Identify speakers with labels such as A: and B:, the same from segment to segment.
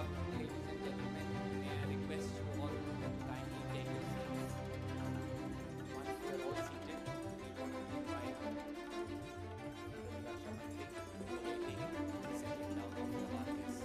A: afternoon, ladies and gentlemen. May I request you all to kindly take your seats. Once we are all seated, we want to invite Mr. Raksha Mantri moderating the settling down of the artists.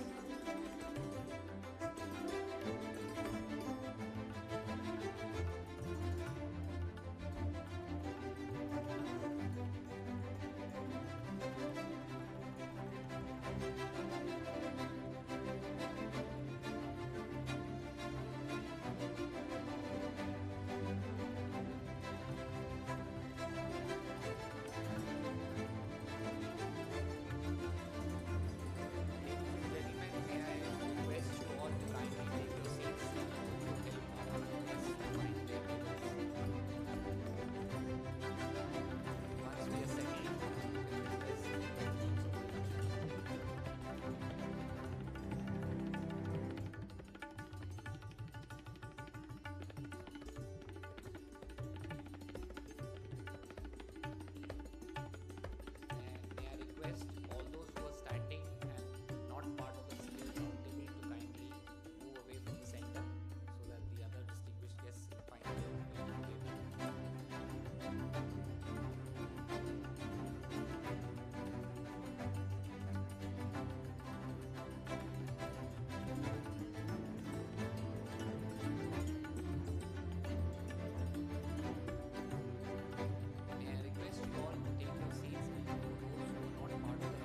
A: Ladies and gentlemen, may I request you all to kindly take your seats to help our artists find their tables. Once we are settled, we will request the teams of production. And may I request all those who are standing and not part of the serial roundtable to kindly move away from the center so that the other distinguished guests can find their table. May I request you all to take your seats and for those who are not part of the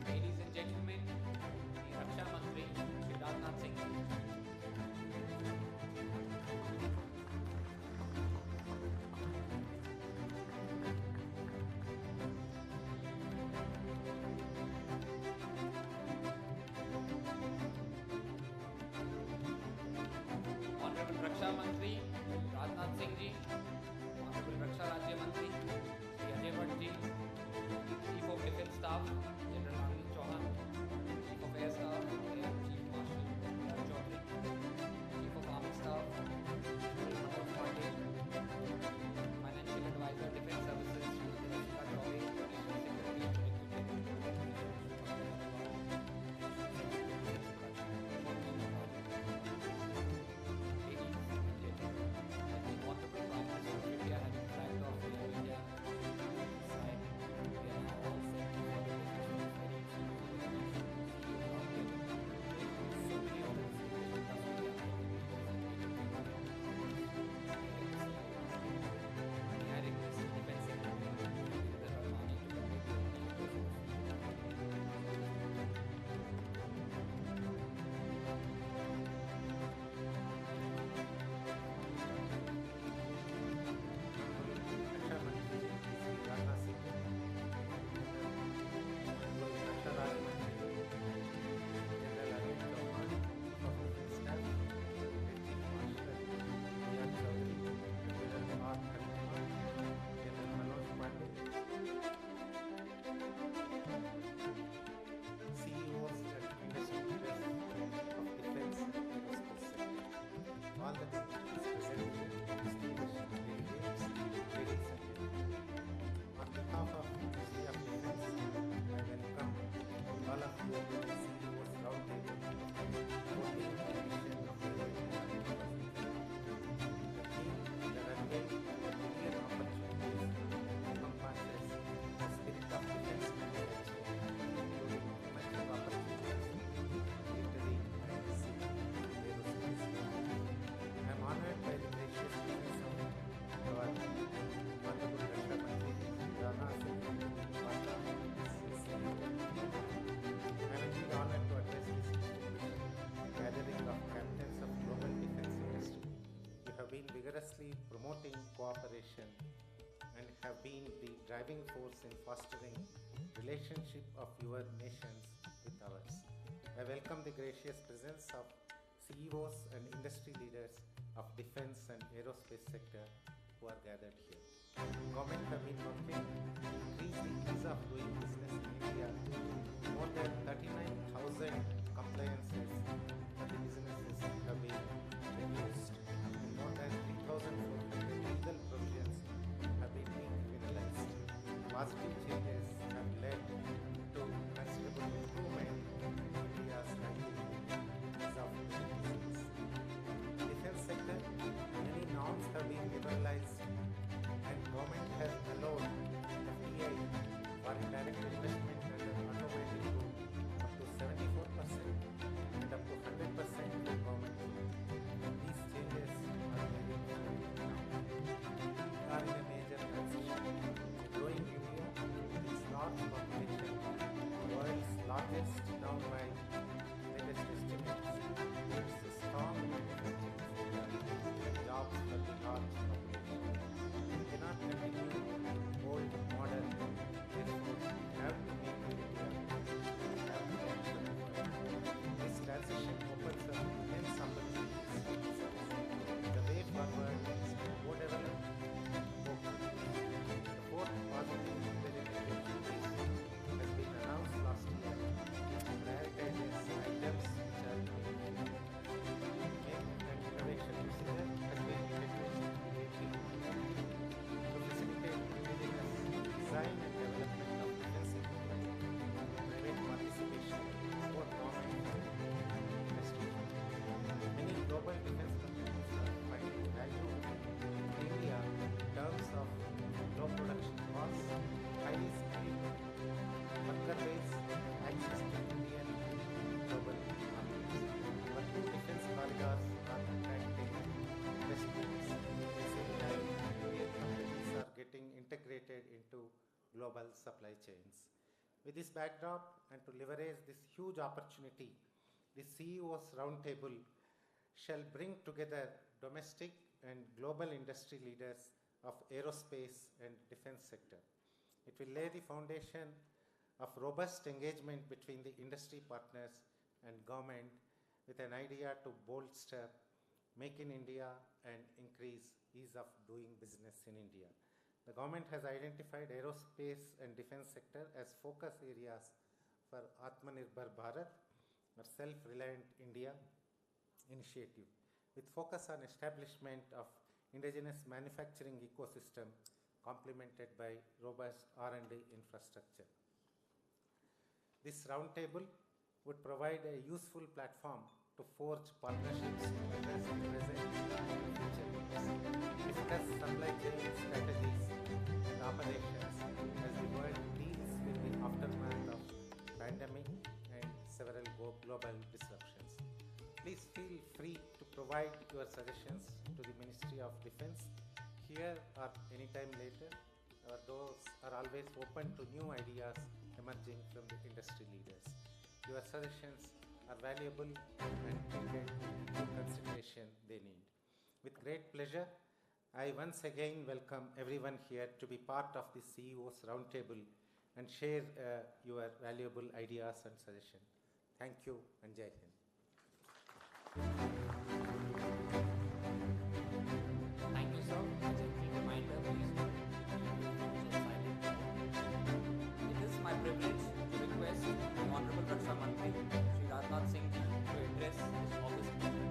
A: Ladies and gentlemen, the Raksha Mantri, Shri Rajnath Singh Ji. Honorable Raksha Mantri, Rajnath Singh Ji, Honorable Raksha Rajya Mantri, Shri Ajay Bhatt Ji, Chief of Defence Staff, General Anil Chauhan, Chief of Air Staff, Air Chief Marshal Raj Chaudhary, Chief of Army Staff, General Manoj Pandey, Financial Advisor, Defence Services, Shrimati Rashika Chaudhary, Additional Secretary, Ladies and gentlemen, the Honorable Prime Minister of India having flagged off Air India side, we are now all set for the business very soon. So many of us I request the Defence Secretary, Mr. Rahmani, to conduct the
B: Raksha Mantri Shri Rajnath Singh Ji, Honorable Raksha Raj Mantri, General Anil Chauhan, Chief of Defence Staff, and Chief Marshal Raj Chaudhary, General R. Khankumar, General Manoj Pandey, CEOs and industry leaders of defence and aerospace sector, all the dignitaries present here, distinguished delegates, ladies and gentlemen. On behalf of Ministry of Defence, I welcome all of you to the CEO's Roundtable, 14th edition of Aero India 2020. The theme, the runway and the million opportunities, encompasses the spirit of defence manufacturing, including emerging opportunities in military and civil aerospace. I am honored by the gracious presence of our Honorable Raksha Mantri Shri Rajnath Singh Ji, Partner of this CEO. I am indeed honored to address this distinguished gathering of captains of global defence industry. You have been vigorously promoting cooperation and have been the driving force in fostering relationship of your nations with ours. I welcome the gracious presence of CEOs and industry leaders of defence and aerospace sector who are gathered here. Government have been working to increase the ease of doing business in India. More than 39,000 compliances for the businesses have been reduced and more than 3,400 legal provisions have been decriminalized. Positive changes have led to considerable improvement in India's ranking as of global supply chains. With this backdrop and to leverage this huge opportunity, the CEO's Roundtable shall bring together domestic and global industry leaders of aerospace and defense sector. It will lay the foundation of robust engagement between the industry partners and government with an idea to bolster Make in India and increase ease of doing business in India. The government has identified aerospace and defense sector as focus areas for Atmanirbhar Bharat or Self-Reliant India initiative, with focus on establishment of indigenous manufacturing ecosystem complemented by robust R&D infrastructure. This roundtable would provide a useful platform to forge partnerships to address the present and future needs, discuss supply chain strategies and operations as the world deals with the aftermath of pandemic and several global disruptions. Please feel free to provide your suggestions to the Ministry of Defense here or anytime later. Our doors are always open to new ideas emerging from the industry leaders. Your suggestions are valuable and needed in consideration they need. With great pleasure, I once again welcome everyone here to be part of the CEO's Roundtable and share your valuable ideas and suggestions. Thank you and Jai Hind.
A: Thank you, sir. A gentle reminder, please don't keep your silent mode. It is my privilege to request the Honorable Raksha Mantri, Shri Rajnath Singh Ji, to address this august meeting.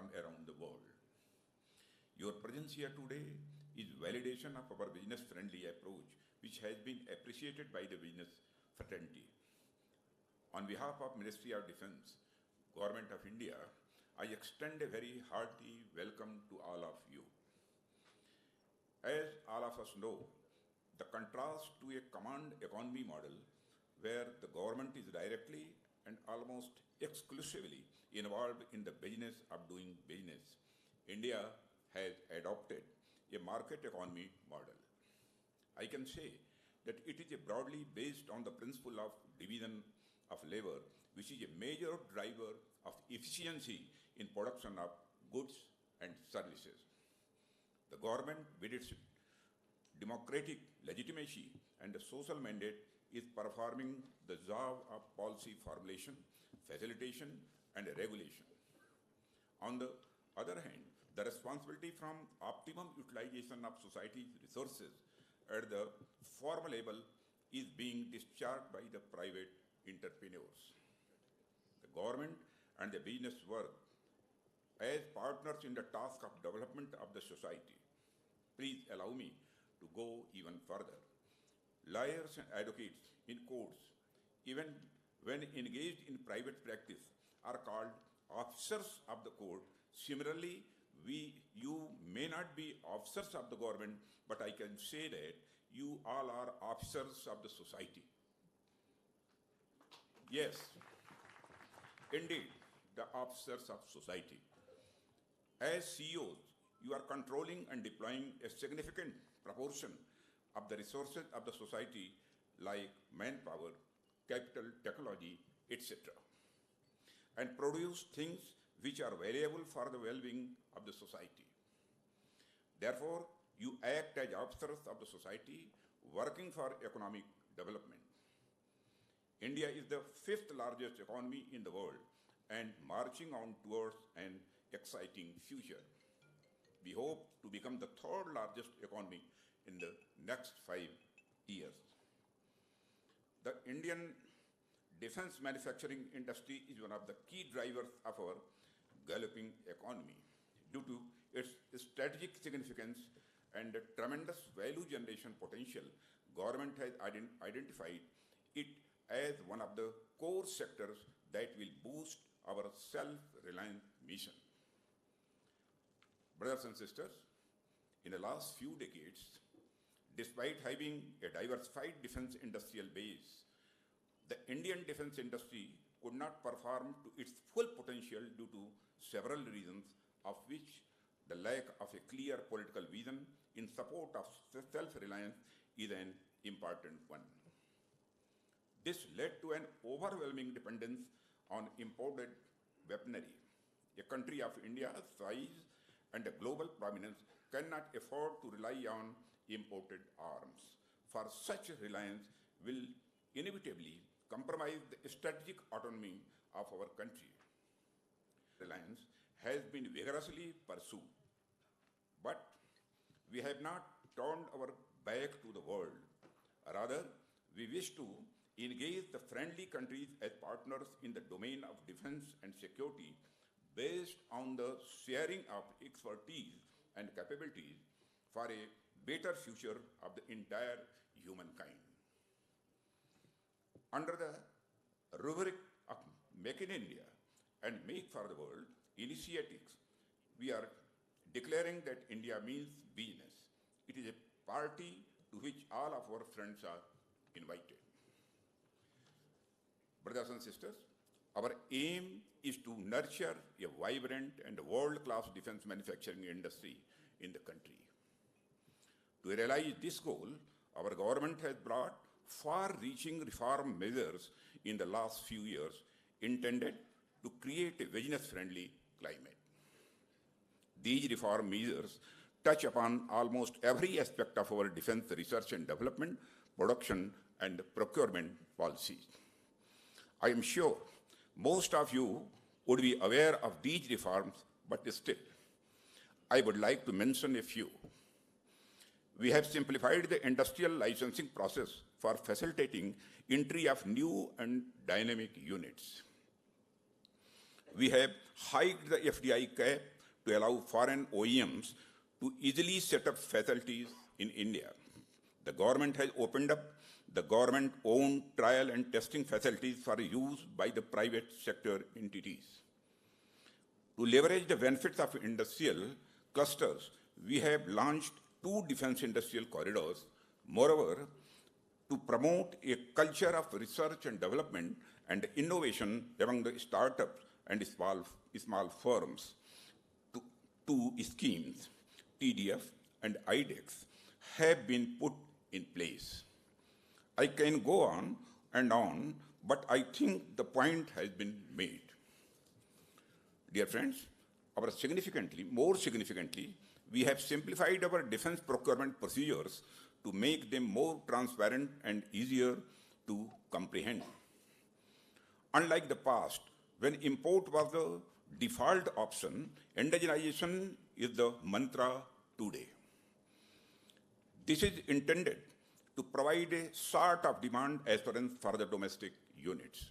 C: from around the world. Your presence here today is validation of our business-friendly approach, which has been appreciated by the business fraternity. On behalf of Ministry of Defense, Government of India, I extend a very hearty welcome to all of you. As all of us know, the contrast to a command economy model where the government is directly and almost exclusively involved in the business of doing business, India has adopted a market economy model. I can say that it is broadly based on the principle of division of labor, which is a major driver of efficiency in production of goods and services. The government, with its democratic legitimacy and the social mandate, is performing the job of policy formulation, facilitation, and regulation. On the other hand, the responsibility from optimum utilization of society's resources at the formal level is being discharged by the private entrepreneurs. The government and the business work as partners in the task of development of the society. Please allow me to go even further. Lawyers and advocates in courts, even when engaged in private practice, are called officers of the court. Similarly, you may not be officers of the government, but I can say that you all are officers of the society. Yes, indeed, the officers of society. As CEOs, you are controlling and deploying a significant proportion of the resources of the society like manpower, capital, technology, etc., and produce things which are valuable for the well-being of the society. Therefore, you act as officers of the society working for economic development. India is the fifth largest economy in the world and marching on towards an exciting future. We hope to become the third largest economy in the next 5 years. The Indian defense manufacturing industry is one of the key drivers of our galloping economy. Due to its strategic significance and the tremendous value generation potential, government has identified it as one of the core sectors that will boost our self-reliant mission. Brothers and sisters, in the last few decades, despite having a diversified defense industrial base, the Indian defense industry could not perform to its full potential due to several reasons, of which the lack of a clear political vision in support of self-reliance is an important one. This led to an overwhelming dependence on imported weaponry. A country of India's size and a global prominence cannot afford to rely on imported arms, for such reliance will inevitably compromise the strategic autonomy of our country. Reliance has been vigorously pursued, but we have not turned our back to the world. Rather, we wish to engage the friendly countries as partners in the domain of defense and security based on the sharing of expertise and capabilities for a better future of the entire humankind. Under the rubric of Make in India and Make for the World initiatives, we are declaring that India means business. It is a party to which all of our friends are invited. Brothers and sisters, our aim is to nurture a vibrant and world-class defense manufacturing industry in the country. To realize this goal, our government has brought far-reaching reform measures in the last few years intended to create a business-friendly climate. These reform measures touch upon almost every aspect of our defense research and development, production, and procurement policies. I am sure most of you would be aware of these reforms, but still, I would like to mention a few. We have simplified the industrial licensing process for facilitating entry of new and dynamic units. We have hiked the FDI cap to allow foreign OEMs to easily set up facilities in India. The government has opened up the government-owned trial and testing facilities for use by the private sector entities. To leverage the benefits of industrial clusters, we have launched 2 defense industrial corridors. Moreover, to promote a culture of research and development and innovation among the startups and small firms, 2 schemes, TDF and IDEX, have been put in place. I can go on and on, but I think the point has been made. Dear friends, more significantly, we have simplified our defense procurement procedures to make them more transparent and easier to comprehend. Unlike the past, when import was the default option, indigenization is the mantra today. This is intended to provide a sort of demand assurance for the domestic units.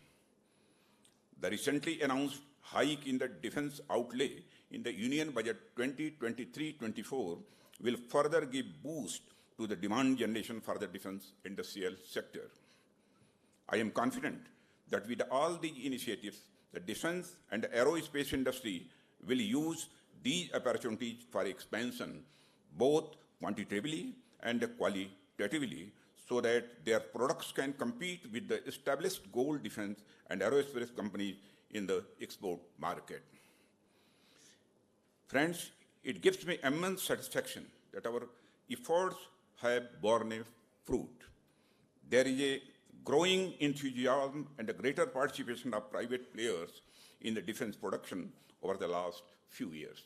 C: The recently announced hike in the defense outlay in the Union Budget 2023-24 will further give boost to the demand generation for the defense industrial sector. I am confident that with all these initiatives, the defense and aerospace industry will use these opportunities for expansion, both quantitatively and qualitatively, so that their products can compete with the established gold defense and aerospace companies in the export market. Friends, it gives me immense satisfaction that our efforts have borne a fruit. There is a growing enthusiasm and a greater participation of private players in the defense production over the last few years.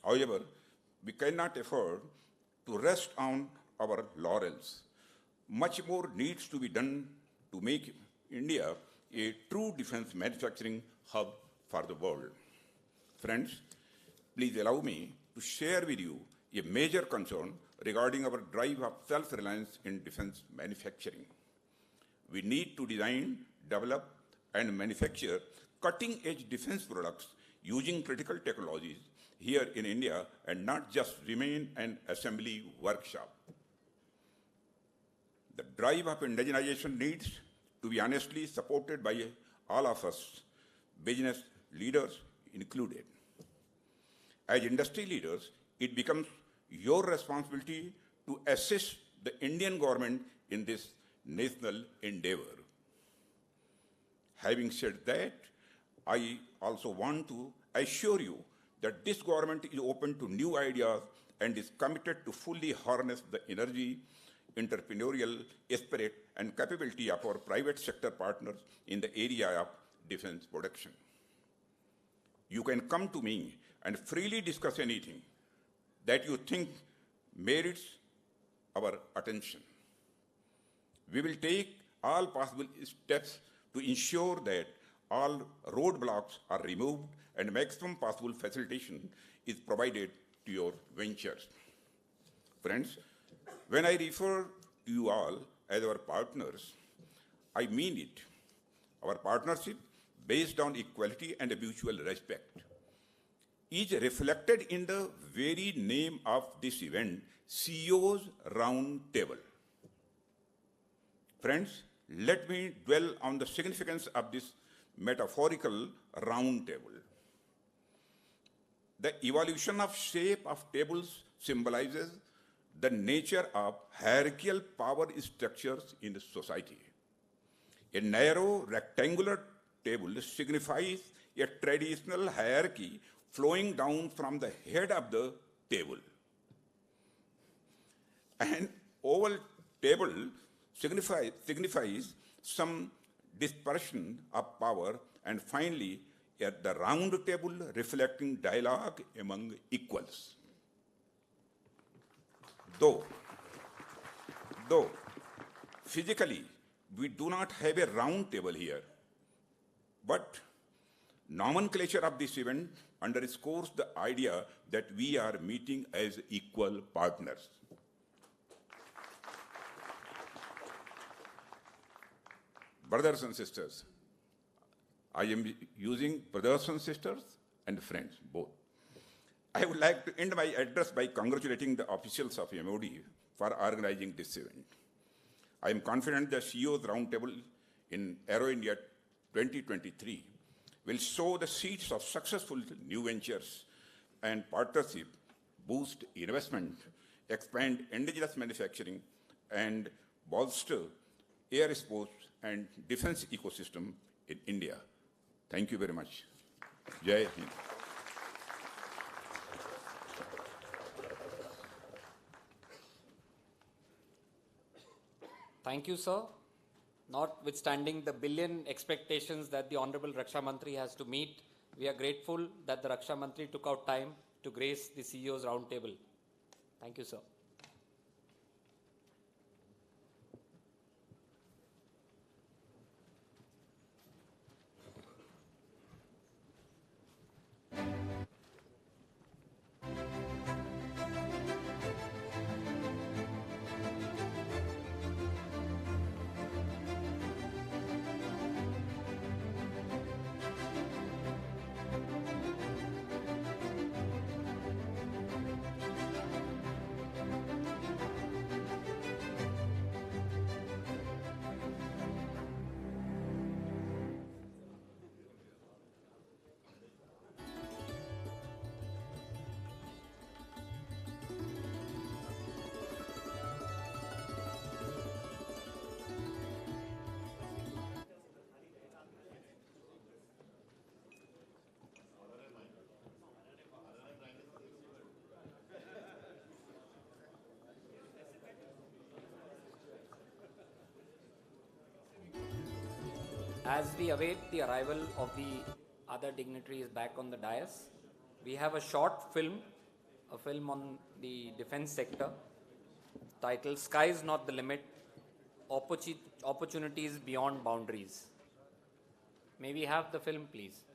C: However, we cannot afford to rest on our laurels. Much more needs to be done to make India a true defense manufacturing hub for the world. Friends, please allow me to share with you a major concern regarding our drive of self-reliance in defense manufacturing. We need to design, develop, and manufacture cutting-edge defense products using critical technologies here in India and not just remain an assembly workshop. The drive of indigenization needs to be honestly supported by all of us, business leaders included. As industry leaders, it becomes your responsibility to assist the Indian government in this national endeavor. Having said that, I also want to assure you that this government is open to new ideas and is committed to fully harness the energy, entrepreneurial spirit, and capability of our private sector partners in the area of defense production. You can come to me and freely discuss anything that you think merits our attention. We will take all possible steps to ensure that all roadblocks are removed and maximum possible facilitation is provided to your ventures. Friends, when I refer to you all as our partners, I mean it. Our partnership, based on equality and mutual respect, is reflected in the very name of this event, CEO's Round Table. Friends, let me dwell on the significance of this metaphorical round table. The evolution of shape of tables symbolizes the nature of hierarchical power structures in society. A narrow rectangular table signifies a traditional hierarchy flowing down from the head of the table. An oval table signifies some dispersion of power, and finally, at the round table reflecting dialogue among equals. Though physically we do not have a round table here, but nomenclature of this event underscores the idea that we are meeting as equal partners. Brothers and sisters, I am using brothers and sisters and friends, both. I would like to end my address by congratulating the officials of MOD for organizing this event. I am confident the CEO's Roundtable in Aero India 2023 will sow the seeds of successful new ventures and partnership, boost investment, expand indigenous manufacturing, and bolster aerospace and defense ecosystem in India. Thank you very much. Jai Hind.
A: Thank you, sir. Notwithstanding the billion expectations that the Honorable Raksha Mantri has to meet, we are grateful that the Raksha Mantri took out time to grace the CEO's roundtable. Thank you, sir. As we await the arrival of the other dignitaries back on the dais, we have a short film a film on the defense sector titled Sky is Not the Limit, Opportunities Beyond Boundaries. May we have the film, please?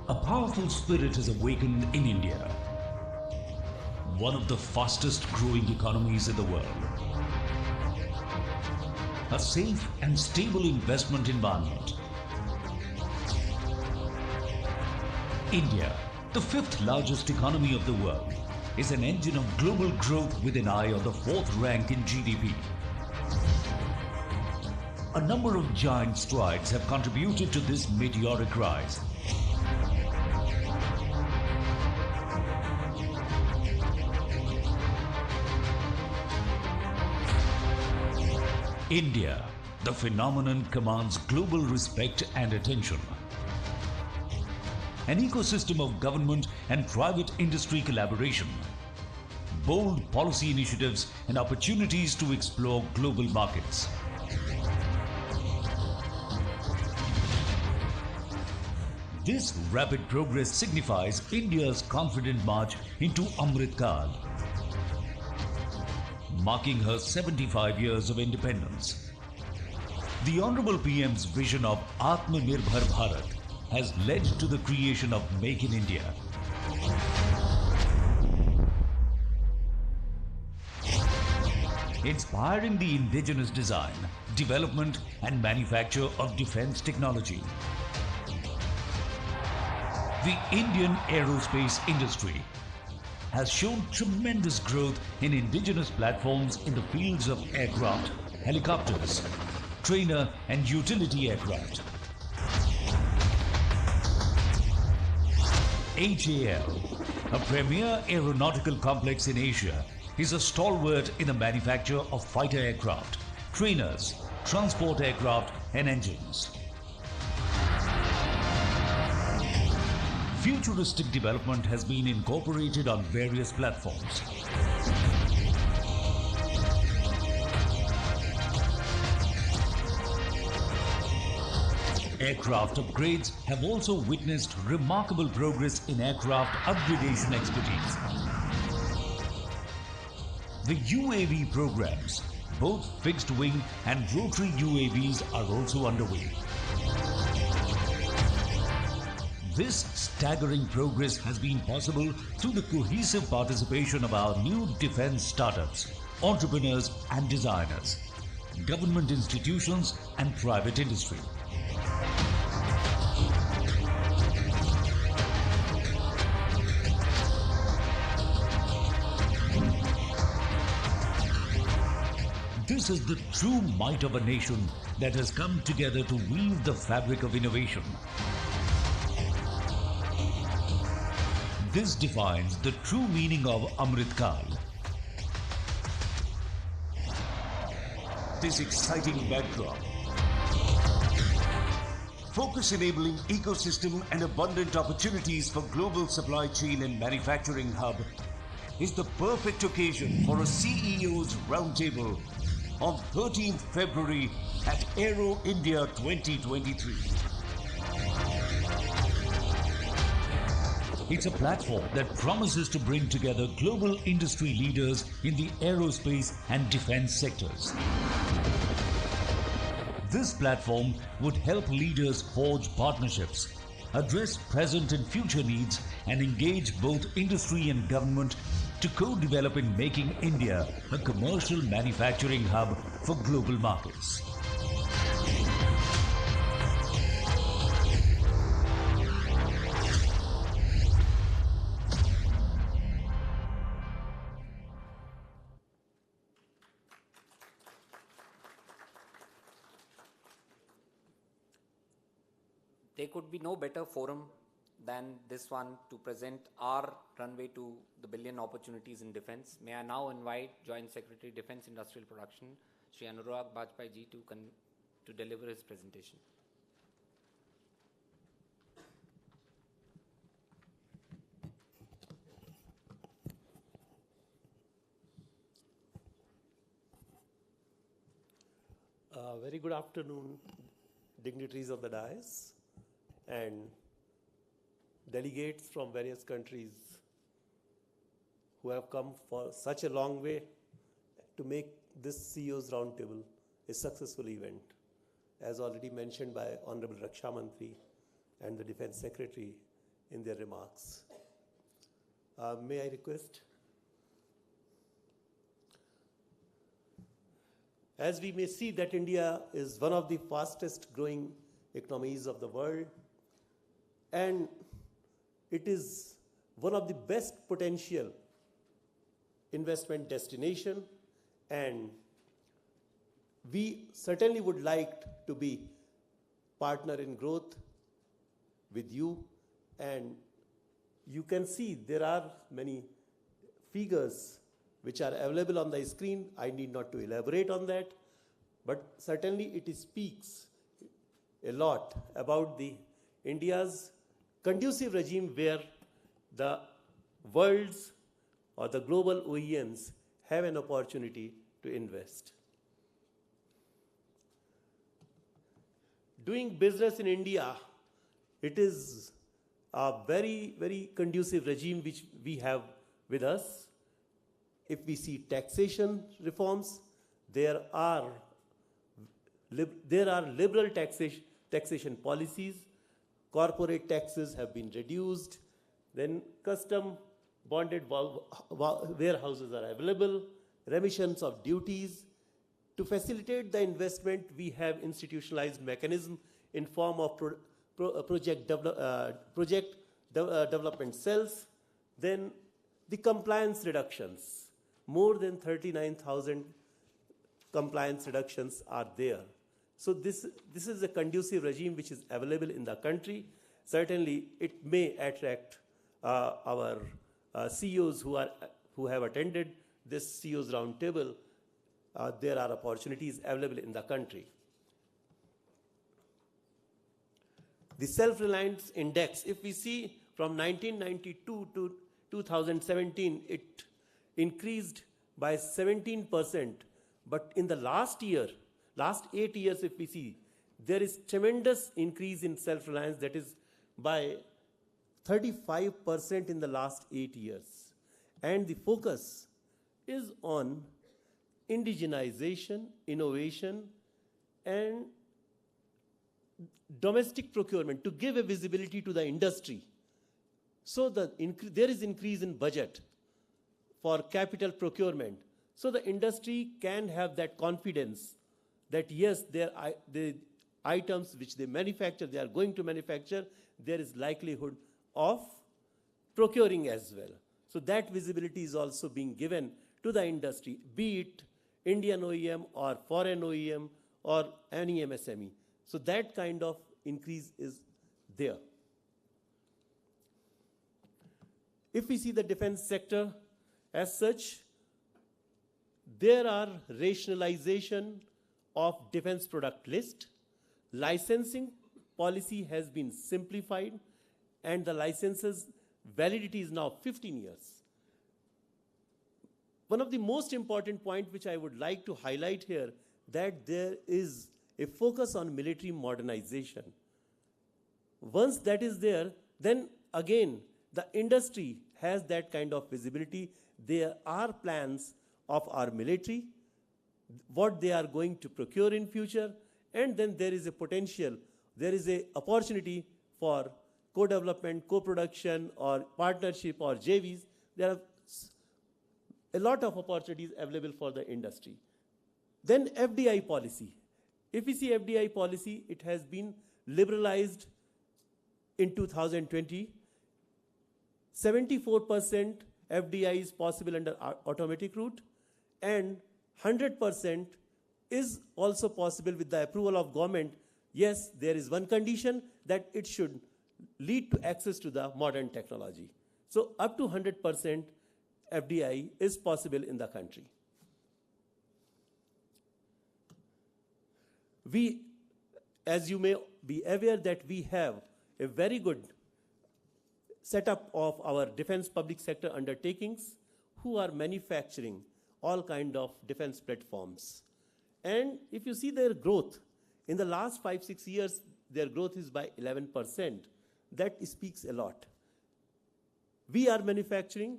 D: A powerful spirit has awakened in India, one of the fastest growing economies in the world. A safe and stable investment environment. India, the fifth largest economy of the world, is an engine of global growth with an eye on the fourth rank in GDP. A number of giant strides have contributed to this meteoric rise. India, the phenomenon commands global respect and attention. An ecosystem of government and private industry collaboration, bold policy initiatives and opportunities to explore global markets. This rapid progress signifies India's confident march into Amrit Kaal, marking her 75 years of independence. The Honorable PM's vision of Atmanirbhar Bharat has led to the creation of Make in India. Inspiring the indigenous design, development and manufacture of defense technology. The Indian aerospace industry has shown tremendous growth in indigenous platforms in the fields of aircraft, helicopters, trainer and utility aircraft. HAL, a premier aeronautical complex in Asia, is a stalwart in the manufacture of fighter aircraft, trainers, transport aircraft and engines. Futuristic development has been incorporated on various platforms. Aircraft upgrades have also witnessed remarkable progress in aircraft upgradation expertise. The UAV programs, both fixed wing and rotary UAVs, are also underway. This staggering progress has been possible through the cohesive participation of our new defense startups, entrepreneurs and designers, government institutions and private industry. This is the true might of a nation that has come together to weave the fabric of innovation. This defines the true meaning of Amrit Kaal. This exciting backdrop, focus enabling ecosystem and abundant opportunities for global supply chain and manufacturing hub is the perfect occasion for a CEO's roundtable on 13th February at Aero India 2023. It's a platform that promises to bring together global industry leaders in the aerospace and defense sectors. This platform would help leaders forge partnerships, address present and future needs, and engage both industry and government to co-develop in making India a commercial manufacturing hub for global markets.
A: There could be no better forum than this one to present our runway to the billion opportunities in defense. May I now invite Joint Secretary Defense Industrial Production, Shri Anurag Bajpai ji, to deliver his presentation.
E: Very good afternoon, dignitaries of the dais and delegates from various countries who have come for such a long way to make this CEO's Roundtable a successful event, as already mentioned by Honorable Raksha Mantri and the Defense Secretary in their remarks. May I request? As we may see that India is one of the fastest growing economies of the world, and it is one of the best potential investment destination, and we certainly would like to be partner in growth with you. And you can see there are many figures which are available on the screen. I need not to elaborate on that, but certainly it speaks a lot about the India's conducive regime where the world's or the global OEMs have an opportunity to invest. Doing business in India, it is a very, very conducive regime which we have with us. If we see taxation reforms, there are liberal taxation policies. Corporate taxes have been reduced. Then custom bonded warehouses are available. Remissions of duties. To facilitate the investment, we have institutionalized mechanism in form of project development cells. Then the compliance reductions. More than 39,000 compliance reductions are there. So this is a conducive regime which is available in the country. Certainly, it may attract our CEOs who have attended this CEOs Roundtable. There are opportunities available in the country. The Self-Reliance Index, if we see from 1992 to 2017, it increased by 17%. But in the last 8 years, if we see, there is tremendous increase in self-reliance, that is by 35% in the last 8 years. And the focus is on indigenization, innovation, and domestic procurement to give a visibility to the industry. So there is increase in budget for capital procurement. So the industry can have that confidence that yes, the items which they manufacture, they are going to manufacture, there is likelihood of procuring as well. So that visibility is also being given to the industry, be it Indian OEM or foreign OEM or any MSME. So that kind of increase is there. If we see the defense sector as such, there are rationalization of defense product list. Licensing policy has been simplified, and the licenses validity is now 15 years. One of the most important points which I would like to highlight here, that there is a focus on military modernization. Once that is there, then again, the industry has that kind of visibility. There are plans of our military, what they are going to procure in future, and then there is a potential, there is a opportunity for co-development, co-production, or partnership, or JVs. There are a lot of opportunities available for the industry. Then FDI policy. If we see FDI policy, it has been liberalized in 2020. 74% FDI is possible under automatic route, and 100% is also possible with the approval of government. Yes, there is one condition, that it should lead to access to the modern technology. So up to 100% FDI is possible in the country. We, as you may be aware, that we have a very good setup of our defense public sector undertakings who are manufacturing all kind of defense platforms. And if you see their growth, in the last 5-6 years, their growth is by 11%. That speaks a lot. We are manufacturing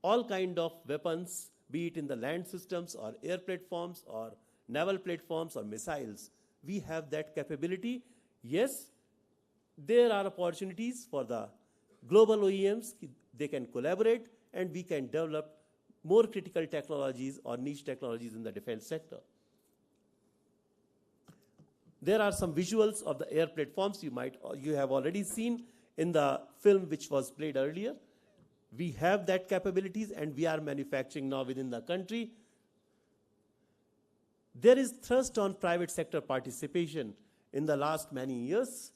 E: all kind of weapons, be it in the land systems or air platforms or naval platforms or missiles. We have that capability. Yes, there are opportunities for the global OEMs. They can collaborate and we can develop more critical technologies or niche technologies in the defense sector. There are some visuals of the air platforms you have already seen in the film which was played earlier. We have that capabilities and we are manufacturing now within the country. There is thrust on private sector participation in the last many years.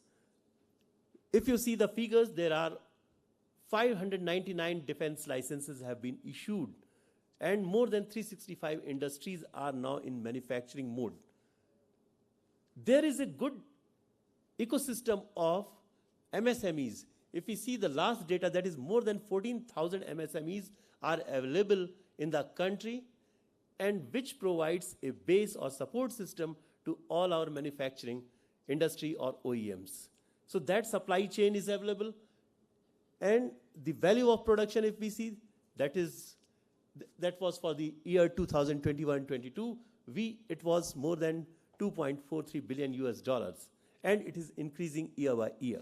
E: If you see the figures, there are 599 defense licenses have been issued and more than 365 industries are now in manufacturing mode. There is a good ecosystem of MSMEs. If we see the last data, that is more than 14,000 MSMEs are available in the country and which provides a base or support system to all our manufacturing industry or OEMs. So that supply chain is available and the value of production, if we see, that was for the year 2021-22, it was more than 2.43 billion US dollars and it is increasing year by year.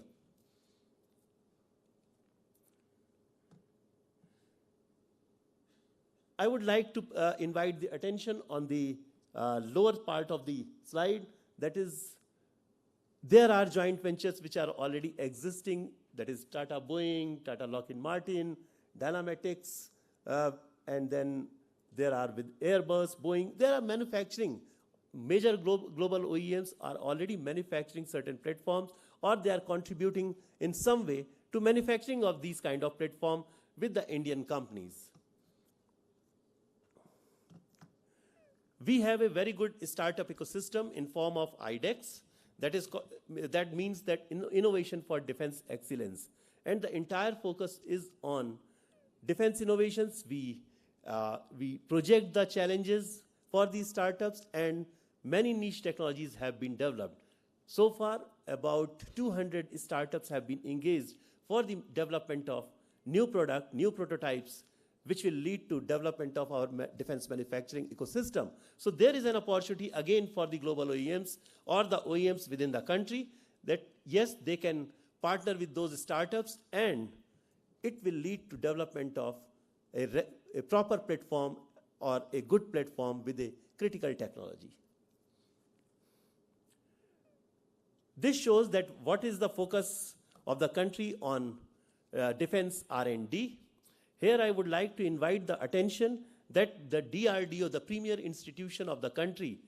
E: I would like to invite the attention on the lower part of the slide. That is, there are joint ventures which are already existing. That is Tata Boeing, Tata Lockheed Martin, Dynametics, and then there are with Airbus, Boeing. There are manufacturing. Major global OEMs are already manufacturing certain platforms or they are contributing in some way to manufacturing of these kind of platform with the Indian companies. We have a very good startup ecosystem in form of IDEX. That means that innovation for defense excellence. And the entire focus is on defense innovations. We project the challenges for these startups and many niche technologies have been developed. So far, about 200 startups have been engaged for the development of new product, new prototypes, which will lead to development of our defense manufacturing ecosystem. So there is an opportunity again for the global OEMs or the OEMs within the country that yes, they can partner with those startups and it will lead to development of a proper platform or a good platform with a critical technology. This shows that what is the focus of the country on defense R&D. Here I would like to invite the attention that the DRDO, the premier institution of the country,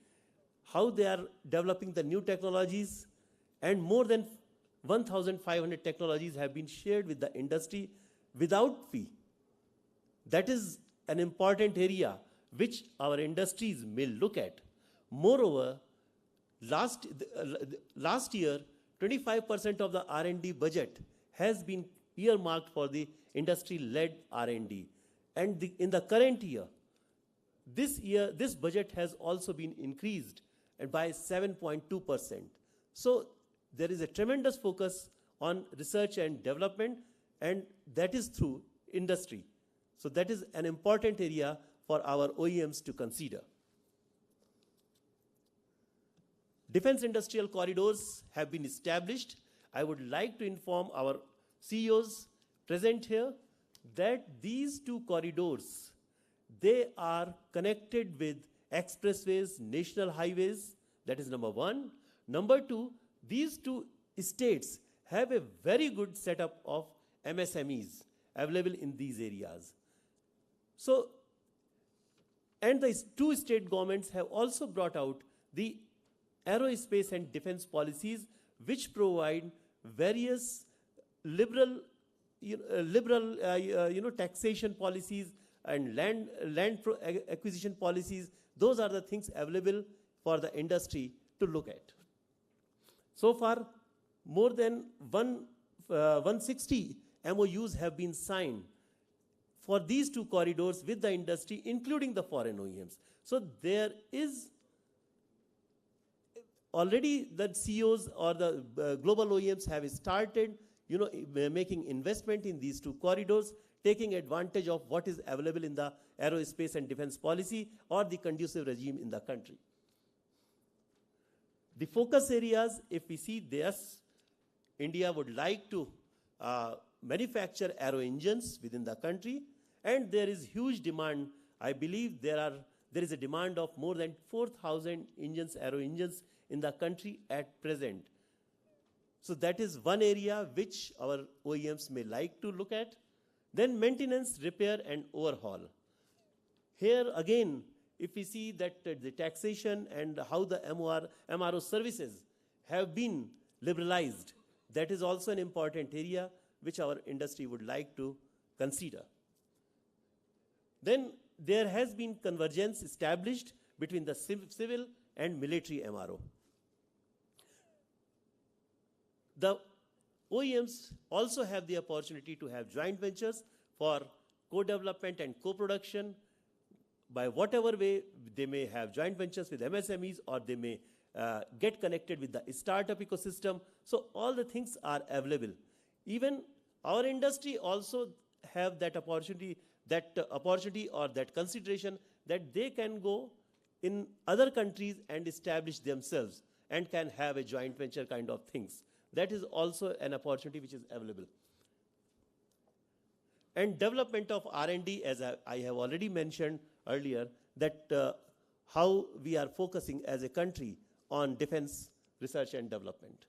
E: how they are developing the new technologies and more than 1,500 technologies have been shared with the industry without fee. That is an important area which our industries may look at. Moreover, last year, 25% of the R&D budget has been earmarked for the industry-led R&D. And in the current year, this budget has also been increased by 7.2%. So there is a tremendous focus on research and development, and that is through industry. So that is an important area for our OEMs to consider. Defense industrial corridors have been established. I would like to inform our CEOs present here that these two corridors, they are connected with expressways, national highways. That is number one. Number two, these two states have a very good setup of MSMEs available in these areas. So, and the two state governments have also brought out the aerospace and defense policies which provide various liberal, taxation policies and land acquisition policies. Those are the things available for the industry to look at. So far, more than 160 MOUs have been signed for these two corridors with the industry, including the foreign OEMs. So there is already the CEOs or the global OEMs have started, making investment in these two corridors, taking advantage of what is available in the aerospace and defense policy or the conducive regime in the country. The focus areas, if we see this, India would like to manufacture aero engines within the country, and there is huge demand. I believe there is a demand of more than 4,000 engines, aero engines in the country at present. So that is one area which our OEMs may like to look at. Then maintenance, repair, and overhaul. Here again, if we see that the taxation and how the MRO services have been liberalized, that is also an important area which our industry would like to consider. Then there has been convergence established between the civil and military MRO. The OEMs also have the opportunity to have joint ventures for co-development and co-production. By whatever way, they may have joint ventures with MSMEs, or they may get connected with the startup ecosystem. So all the things are available. Even our industry also have that opportunity or that consideration that they can go in other countries and establish themselves and can have a joint venture kind of things. That is also an opportunity which is available. And development of R&D, as I have already mentioned earlier, that how we are focusing as a country on defense research and development.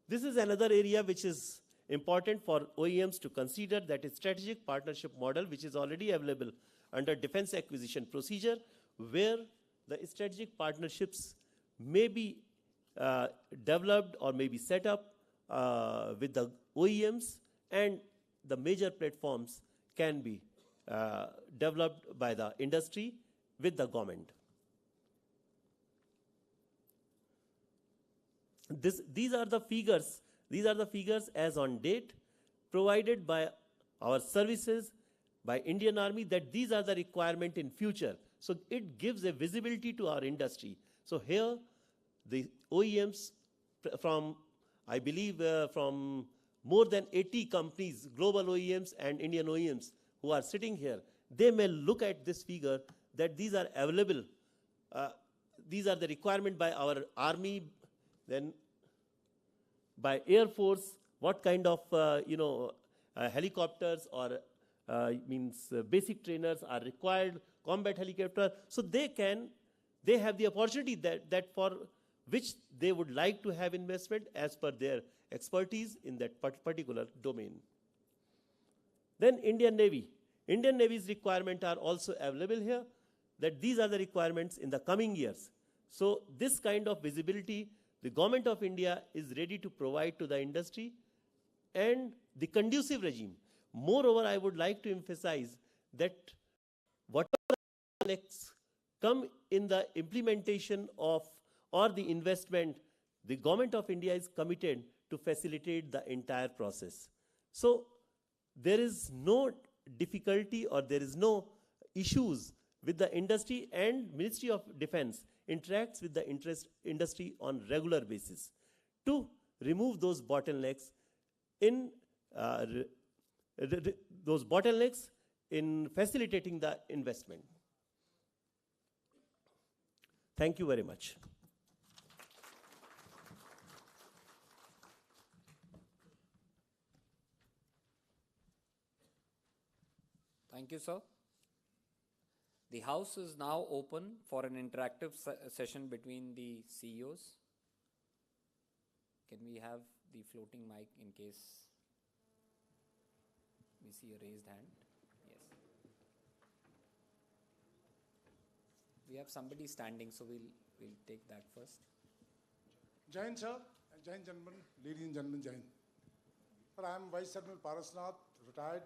E: This is another area which is important for OEMs to consider, that is strategic partnership model, which is already available under defense acquisition procedure, where the strategic partnerships may be developed or may be set up with the OEMs, and the major platforms can be developed by the industry with the government. These are the figures. These are the figures as on date provided by our services, by Indian Army, that these are the requirement in future. So it gives a visibility to our industry. So here, the OEMs from, I believe, from more than 80 companies, global OEMs and Indian OEMs who are sitting here, they may look at this figure that these are available. These are the requirement by our Army, then by Air Force, what kind of helicopters or basic trainers are required, combat helicopter. So they have the opportunity that for which they would like to have investment as per their expertise in that particular domain. Then Indian Navy. Indian Navy's requirements are also available here, that these are the requirements in the coming years. So this kind of visibility, the government of India is ready to provide to the industry, and the conducive regime. Moreover, I would like to emphasize that whatever next come in the implementation of or the investment, the government of India is committed to facilitate the entire process. So there is no difficulty or there is no issues with the industry, and Ministry of Defense interacts with the industry on regular basis to remove those bottlenecks in facilitating the investment. Thank you very much.
A: Thank you, sir. The House is now open for an interactive session between the CEOs. Can we have the floating mic in case we see a raised hand? Yes. We have somebody standing, so we'll take that first.
F: Jai Hind, sir. Jai Hind, gentlemen, ladies and gentlemen, Jai Hind. Sir, I am Vice Admiral Parasnath, retired,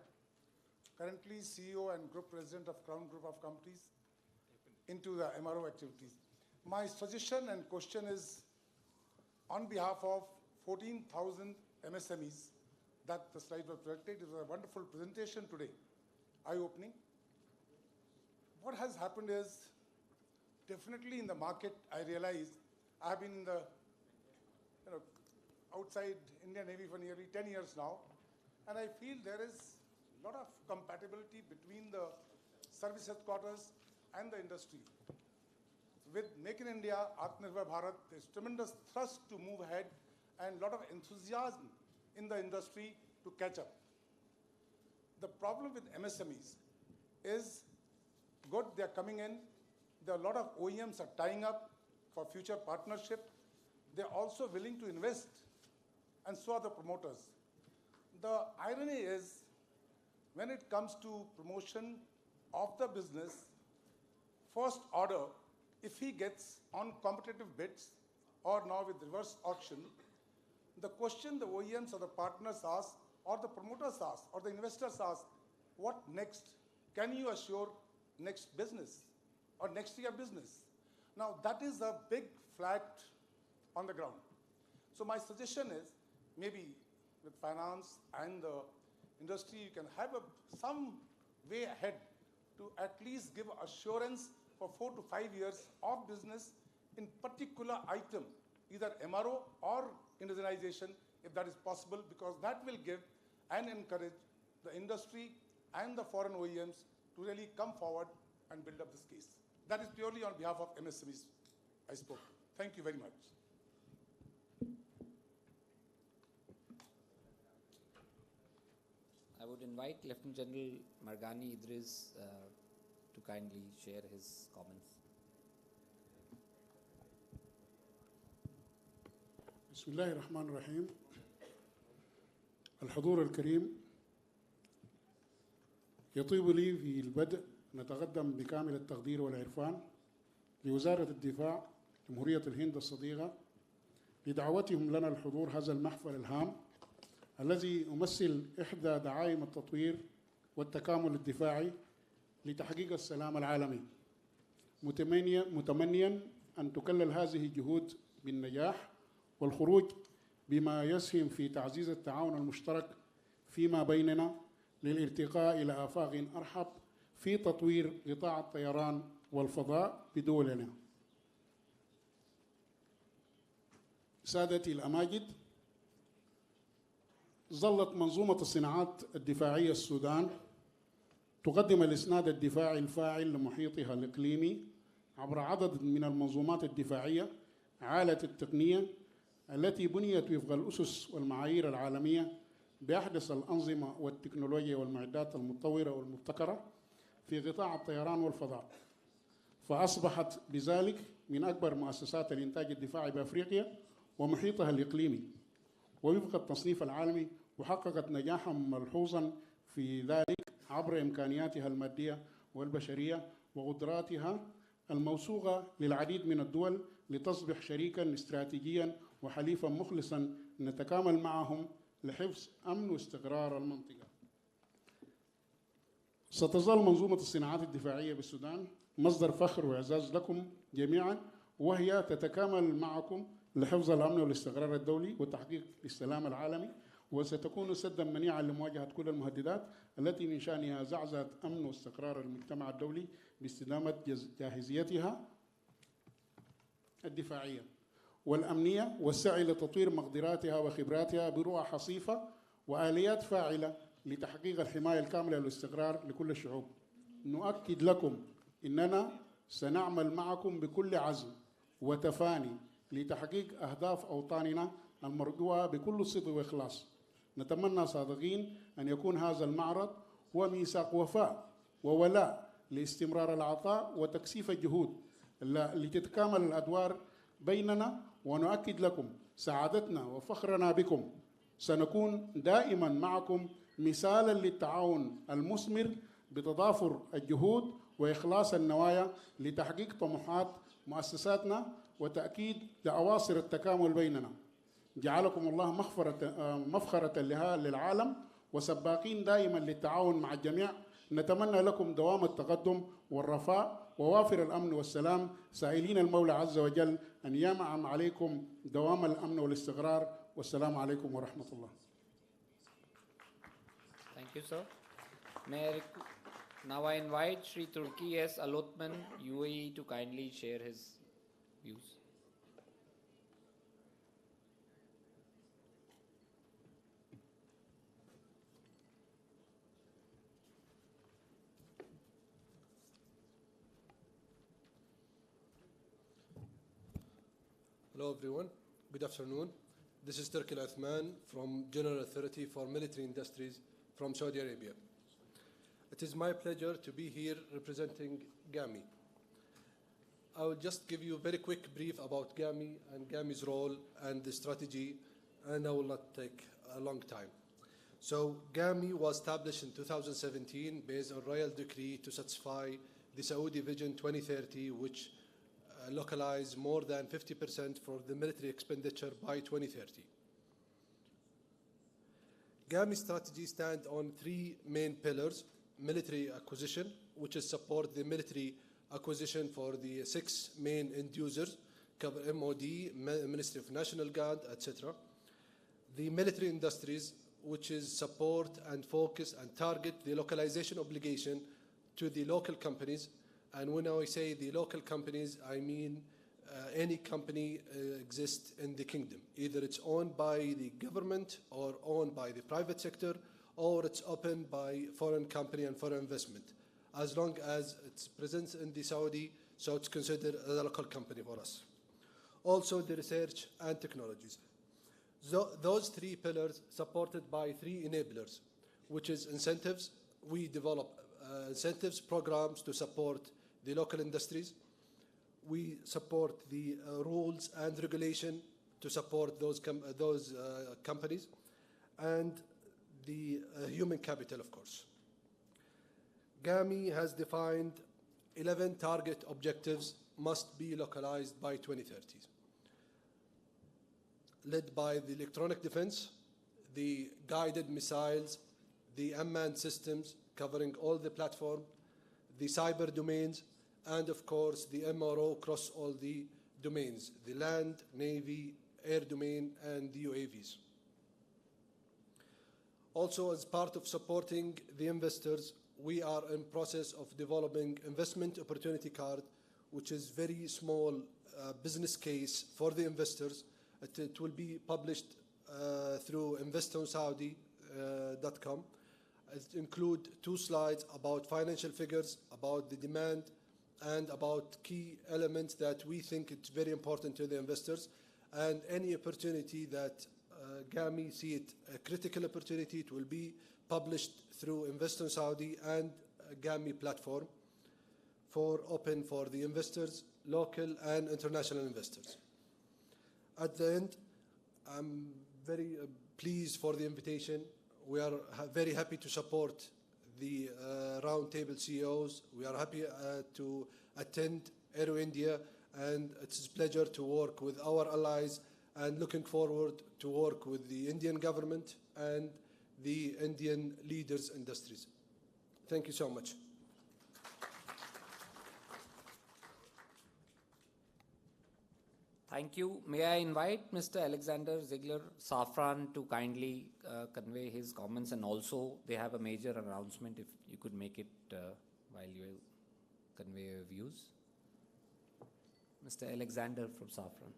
F: currently CEO and Group President of Crown Group of Companies into the MRO activities. My suggestion and question is on behalf of 14,000 MSMEs that the slide was projected. It was a wonderful presentation today, eye-opening. What has happened is, definitely in the market, I realize I have been in the, outside Indian Navy for nearly 10 years now, and I feel there is a lot of compatibility between the service headquarters and the industry. With Make in India, Atmanirbhar Bharat, there's tremendous thrust to move ahead and a lot of enthusiasm in the industry to catch up. The problem with MSMEs is good, they're coming in, there are a lot of OEMs are tying up for future partnership. They're also willing to invest, and so are the promoters. The irony is, when it comes to promotion of the business, first order, if he gets on competitive bids or now with reverse auction, the question the OEMs or the partners ask, or the promoters ask, or the investors ask, what next? Can you assure next business or next year business? Now that is a big flag on the ground. So my suggestion is, maybe with finance and the industry, you can have some way ahead to at least give assurance for 4 to 5 years of business in particular item, either MRO or indigenization, if that is possible, because that will give and encourage the industry and the foreign OEMs to really come forward and build up this case. That is purely on behalf of MSMEs I spoke. Thank you very much.
A: I would invite Lieutenant General Margani Idris to kindly share his comments.
G: بسم الله الرحمن الرحيم. الحضور الكريم، يطيب لي في البدء نتقدم بكامل التقدير والعرفان لوزارة الدفاع جمهورية الهند الصديقة لدعوتهم لنا الحضور هذا المحفل الهام الذي يمثل إحدى دعائم التطوير والتكامل الدفاعي لتحقيق السلام العالمي، متمنيا أن تكلل هذه الجهود بالنجاح والخروج بما يسهم في تعزيز التعاون المشترك فيما بيننا للارتقاء إلى آفاق أرحب في تطوير قطاع الطيران والفضاء بدولنا. سادتي الأماجد، ظلت منظومة الصناعات الدفاعية السودان تقدم الإسناد الدفاعي الفاعل لمحيطها الإقليمي عبر عدد من المنظومات الدفاعية عالية التقنية التي بنيت وفق الأسس والمعايير العالمية بأحدث الأنظمة والتكنولوجيا والمعدات المتطورة والمبتكرة في قطاع الطيران والفضاء، فأصبحت بذلك من أكبر مؤسسات الإنتاج الدفاعي بأفريقيا ومحيطها الإقليمي ووفق التصنيف العالمي، وحققت نجاحا ملحوظا في ذلك عبر إمكانياتها المادية والبشرية وقدراتها الموثوقة للعديد من الدول لتصبح شريكا استراتيجيا وحليفا مخلصا نتكامل معهم لحفظ أمن واستقرار المنطقة. ستظل منظومة الصناعات الدفاعية بالسودان مصدر فخر وإعزاز لكم جميعا، وهي تتكامل معكم لحفظ الأمن والاستقرار الدولي وتحقيق السلام العالمي، وستكون سدا منيعا لمواجهة كل المهددات التي من شأنها زعزعة أمن واستقرار المجتمع الدولي باستدامة جاهزيتها الدفاعية والأمنية والسعي لتطوير مقدراتها وخبراتها برؤى حصيفة وآليات فاعلة لتحقيق الحماية الكاملة والاستقرار لكل الشعوب. نؤكد لكم أننا سنعمل معكم بكل عزم وتفاني لتحقيق أهداف أوطاننا المرجوة بكل صدق وإخلاص. نتمنى صادقين أن يكون هذا المعرض هو ميثاق وفاء وولاء لاستمرار العطاء وتكثيف الجهود لتتكامل الأدوار بيننا، ونؤكد لكم سعادتنا وفخرنا بكم. سنكون دائما معكم مثالا للتعاون المثمر بتضافر الجهود وإخلاص النوايا لتحقيق طموحات مؤسساتنا وتأكيد لأواصر التكامل بيننا. جعلكم الله مفخرة للعالم وسباقين دائما للتعاون مع الجميع. نتمنى لكم دوام التقدم والرفاه ووافر الأمن والسلام، سائلين المولى عز وجل أن ينعم عليكم دوام الأمن والاستقرار. والسلام عليكم ورحمة الله.
A: Thank you, sir. Now I invite Sri Turki S. Alotman, UAE, to kindly share his views.
H: Hello everyone, good afternoon. This is Turki Al-Uthman from General Authority for Military Industries from Saudi Arabia. It is my pleasure to be here representing GAMI. I will just give you a very quick brief about GAMI and GAMI's role and the strategy, and I will not take a long time. So GAMI was established in 2017 based on Royal Decree to satisfy the Saudi Vision 2030, which localize more than 50% for the military expenditure by 2030. GAMI's strategy stands on three main pillars: military acquisition, which is support the military acquisition for the 6 main end users, cover MOD, Ministry of National Guard, etc. The military industries, which is support and focus and target the localization obligation to the local companies. And when I say the local companies, I mean any company exists in the kingdom. Either it's owned by the government or owned by the private sector, or it's opened by foreign company and foreign investment. As long as it's present in the Saudi, so it's considered a local company for us. Also the research and technologies. Those three pillars supported by 3 enablers, which is incentives. We develop incentives programs to support the local industries. We support the rules and regulation to support those companies, and the human capital, of course. GAMI has defined 11 target objectives must be localized by 2030, led by the electronic defense, the guided missiles, the unmanned systems covering all the platform, the cyber domains, and of course the MRO across all the domains, the land, navy, air domain, and the UAVs. Also, as part of supporting the investors, we are in process of developing investment opportunity card, which is very small business case for the investors. It will be published through investonsaudi.com. It includes 2 slides about financial figures, about the demand, and about key elements that we think it's very important to the investors, and any opportunity that GAMI see it a critical opportunity, it will be published through Invest on Saudi and GAMI platform for open for the investors, local and international investors. At the end, I'm very pleased for the invitation. We are very happy to support the roundtable CEOs. We are happy to attend Aero India, and it's a pleasure to work with our allies, and looking forward to work with the Indian government and the Indian leaders industries. Thank you so much.
A: Thank you. May I invite Mr. Alexander Ziegler Safran to kindly convey his comments, and also they have a major announcement if you could make it while you convey your views. Mr. Alexander from Safran.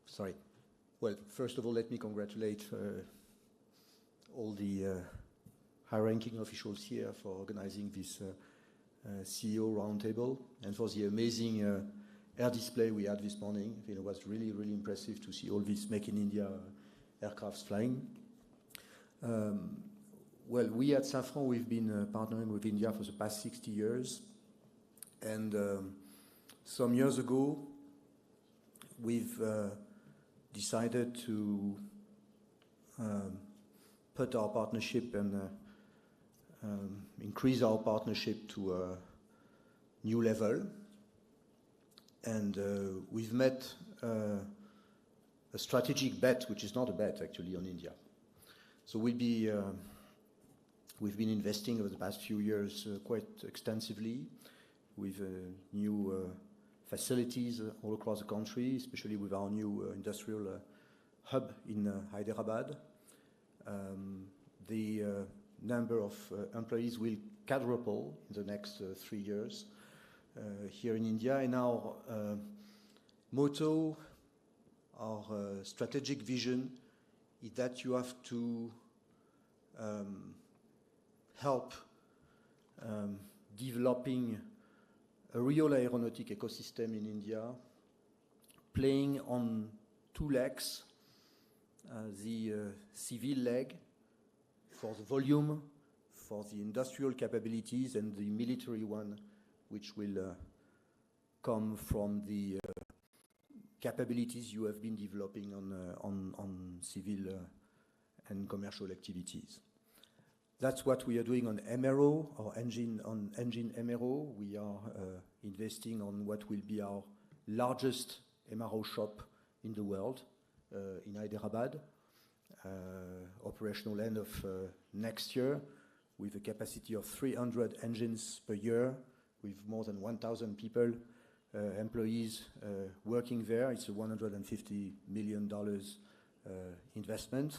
I: Sorry. Well, first of all, let me congratulate all the high-ranking officials here for organizing this CEO roundtable, and for the amazing air display we had this morning. I think it was really, really impressive to see all these Make in India aircrafts flying. Well, we at Safran, we've been partnering with India for the past 60 years. And some years ago, we've decided to put our partnership and increase our partnership to new level. And we've made a strategic bet, which is not a bet actually, on India. So we've been investing over the past few years quite extensively with new facilities all across the country, especially with our new industrial hub in Hyderabad. The number of employees will quadruple in the next 3 years here in India. And our motto, our strategic vision is that you have to help developing a real aeronautic ecosystem in India, playing on two legs, the civil leg for the volume, for the industrial capabilities, and the military one, which will come from the capabilities you have been developing on civil and commercial activities. That's what we are doing on Aero, or engine Aero. We are investing on what will be our largest MRO shop in the world in Hyderabad, operational end of next year, with a capacity of 300 engines per year, with more than 1,000 people, employees working there. It's a $150 million investment.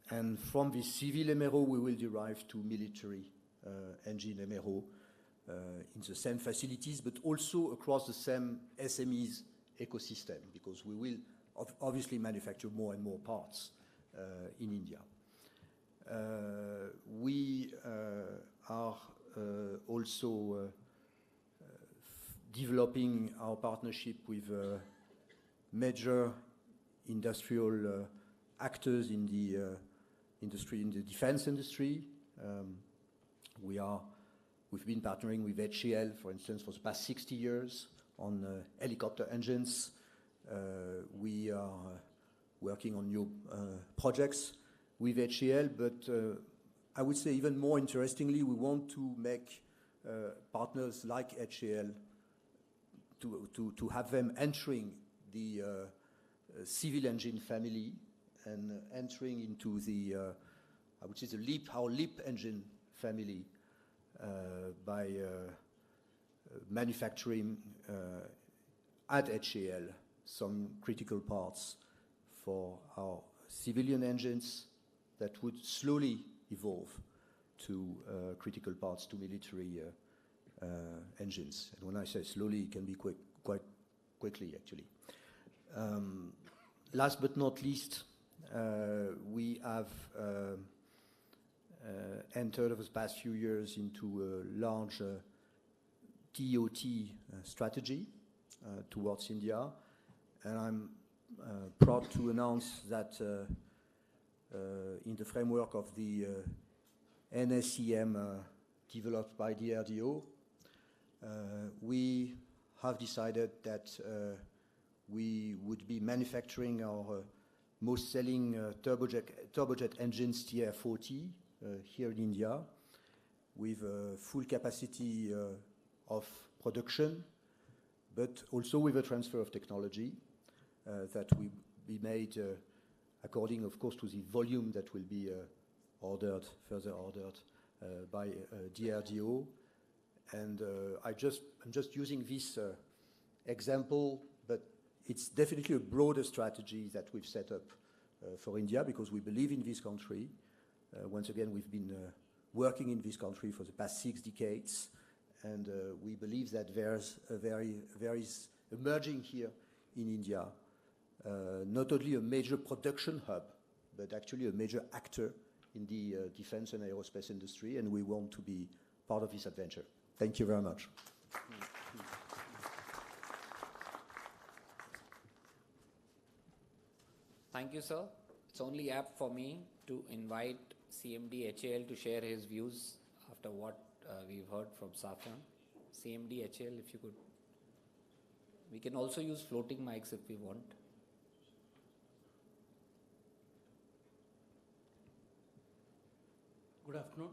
I: And from the civil MRO, we will derive to military engine MRO in the same facilities, but also across the same SMEs ecosystem, because we will obviously manufacture more and more parts in India. We are also developing our partnership with major industrial actors in the industry, in the defense industry. We've been partnering with HAL, for instance, for the past 60 years on helicopter engines. We are working on new projects with HAL, but I would say even more interestingly, we want to make partners like HAL to have them entering the civil engine family and entering into the, I would say, our LEAP engine family by manufacturing at HAL some critical parts for our civilian engines that would slowly evolve to critical parts to military engines. And when I say slowly, it can be quite quickly, actually. Last but not least, we have entered over the past few years into a large TOT strategy towards India. And I'm proud to announce that in the framework of the NSEM developed by the DRDO, we have decided that we would be manufacturing our most selling turbojet engines, TR40, here in India, with a full capacity of production, but also with a transfer of technology that will be made according, of course, to the volume that will be further ordered by DRDO. And I'm just using this example, but it's definitely a broader strategy that we've set up for India, because we believe in this country. Once again, we've been working in this country for the past 6 decades, and we believe that there is emerging here in India not only a major production hub, but actually a major actor in the defense and aerospace industry, and we want to be part of this adventure. Thank you very much.
A: Thank you, sir. It's only apt for me to invite CMD HAL to share his views after what we've heard from Safran. CMD HAL, if you could. We can also use floating mics if we want.
J: Good afternoon.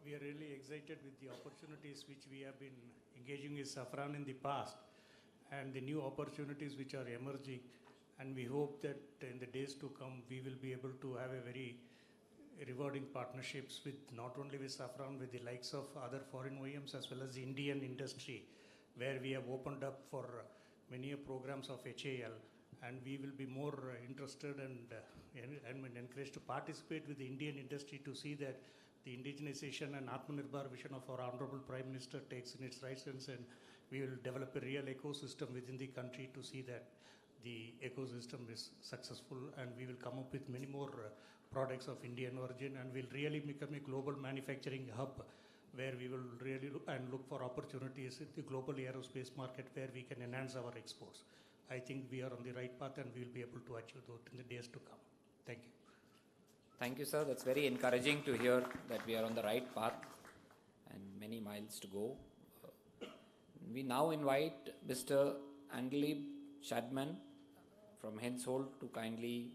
J: we are really excited with the opportunities which we have been engaging with Safran in the past and the new opportunities which are emerging. And we hope that in the days to come, we will be able to have a very rewarding partnerships with not only with Safran, with the likes of other foreign OEMs as well as the Indian industry, where we have opened up for many programs of HAL, and we will be more interested and encouraged to participate with the Indian industry to see that the indigenization and Atmanirbhar vision of our Honorable Prime Minister takes in its right sense, and we will develop a real ecosystem within the country to see that the ecosystem is successful, and we will come up with many more products of Indian origin, and will really become a global manufacturing hub where we will really look for opportunities in the global aerospace market where we can enhance our exports. I think we are on the right path, and we will be able to achieve that in the days to come. Thank you.
A: Thank you, sir. That's very encouraging to hear that we are on the right path and many miles to go. We now invite Mr. Anglib Shadman from Hensoldt to kindly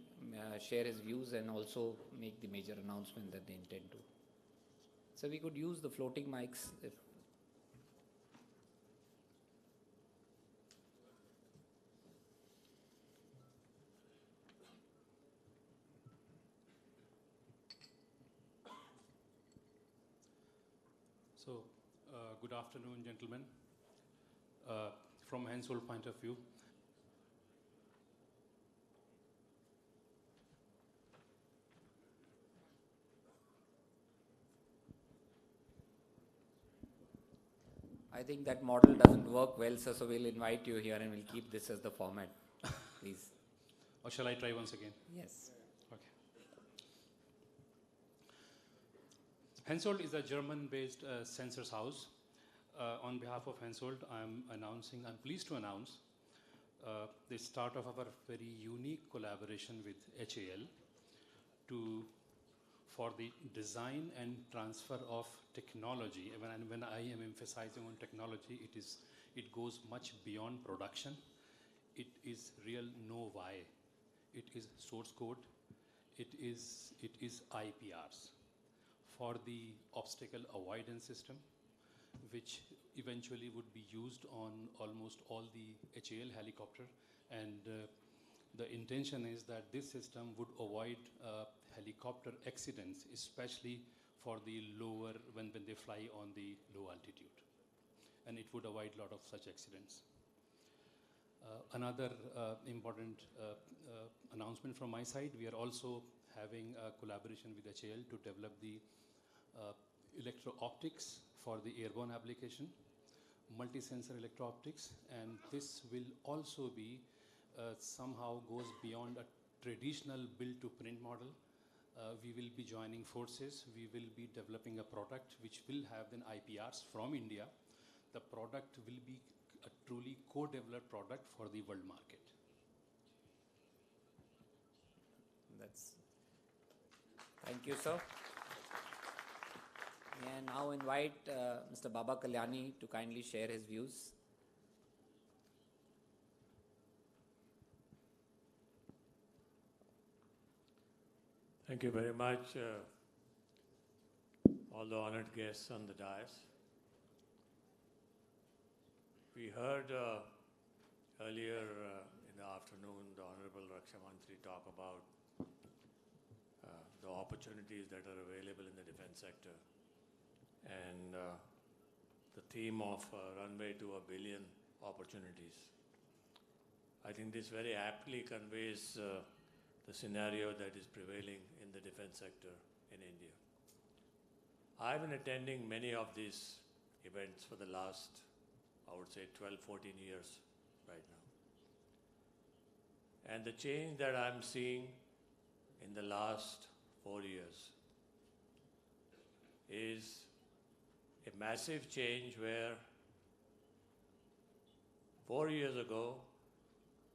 A: share his views and also make the major announcement that they intend to. So we could use the floating mics if.
K: So, good afternoon, gentlemen. From Hensoldt point of view,
A: I think that model doesn't work well, sir, so we'll invite you here and we'll keep this as the format, please.
K: Or shall I try once again?
A: Yes.
K: Okay. Hensoldt is a German-based sensors house. On behalf of Hensoldt, I'm pleased to announce the start of our very unique collaboration with HAL for the design and transfer of technology. And when I am emphasizing on technology, it goes much beyond production. It is real know-why. It is source code. It is IPRs for the obstacle avoidance system, which eventually would be used on almost all the HAL helicopter. And the intention is that this system would avoid helicopter accidents, especially for the lower, when they fly on the low altitude. And it would avoid a lot of such accidents. Another important announcement from my side, we are also having a collaboration with HAL to develop the electro-optics for the airborne application, multi-sensor electro-optics, and this will also be somehow goes beyond a traditional build-to-print model. We will be joining forces. We will be developing a product which will have then IPRs from India. The product will be a truly co-developed product for the world market.
A: Thank you, sir. May I now invite Mr. Baba Kalyani to kindly share his views.
L: Thank you very much, all the honored guests on the dais. We heard earlier in the afternoon the Honorable Raksha Mantri talk about the opportunities that are available in the defense sector, and the theme of runway to $1 billion opportunities. I think this very aptly conveys the scenario that is prevailing in the defense sector in India. I've been attending many of these events for the last, I would say, 12, 14 years right now. And the change that I'm seeing in the last 4 years is a massive change where 4 years ago,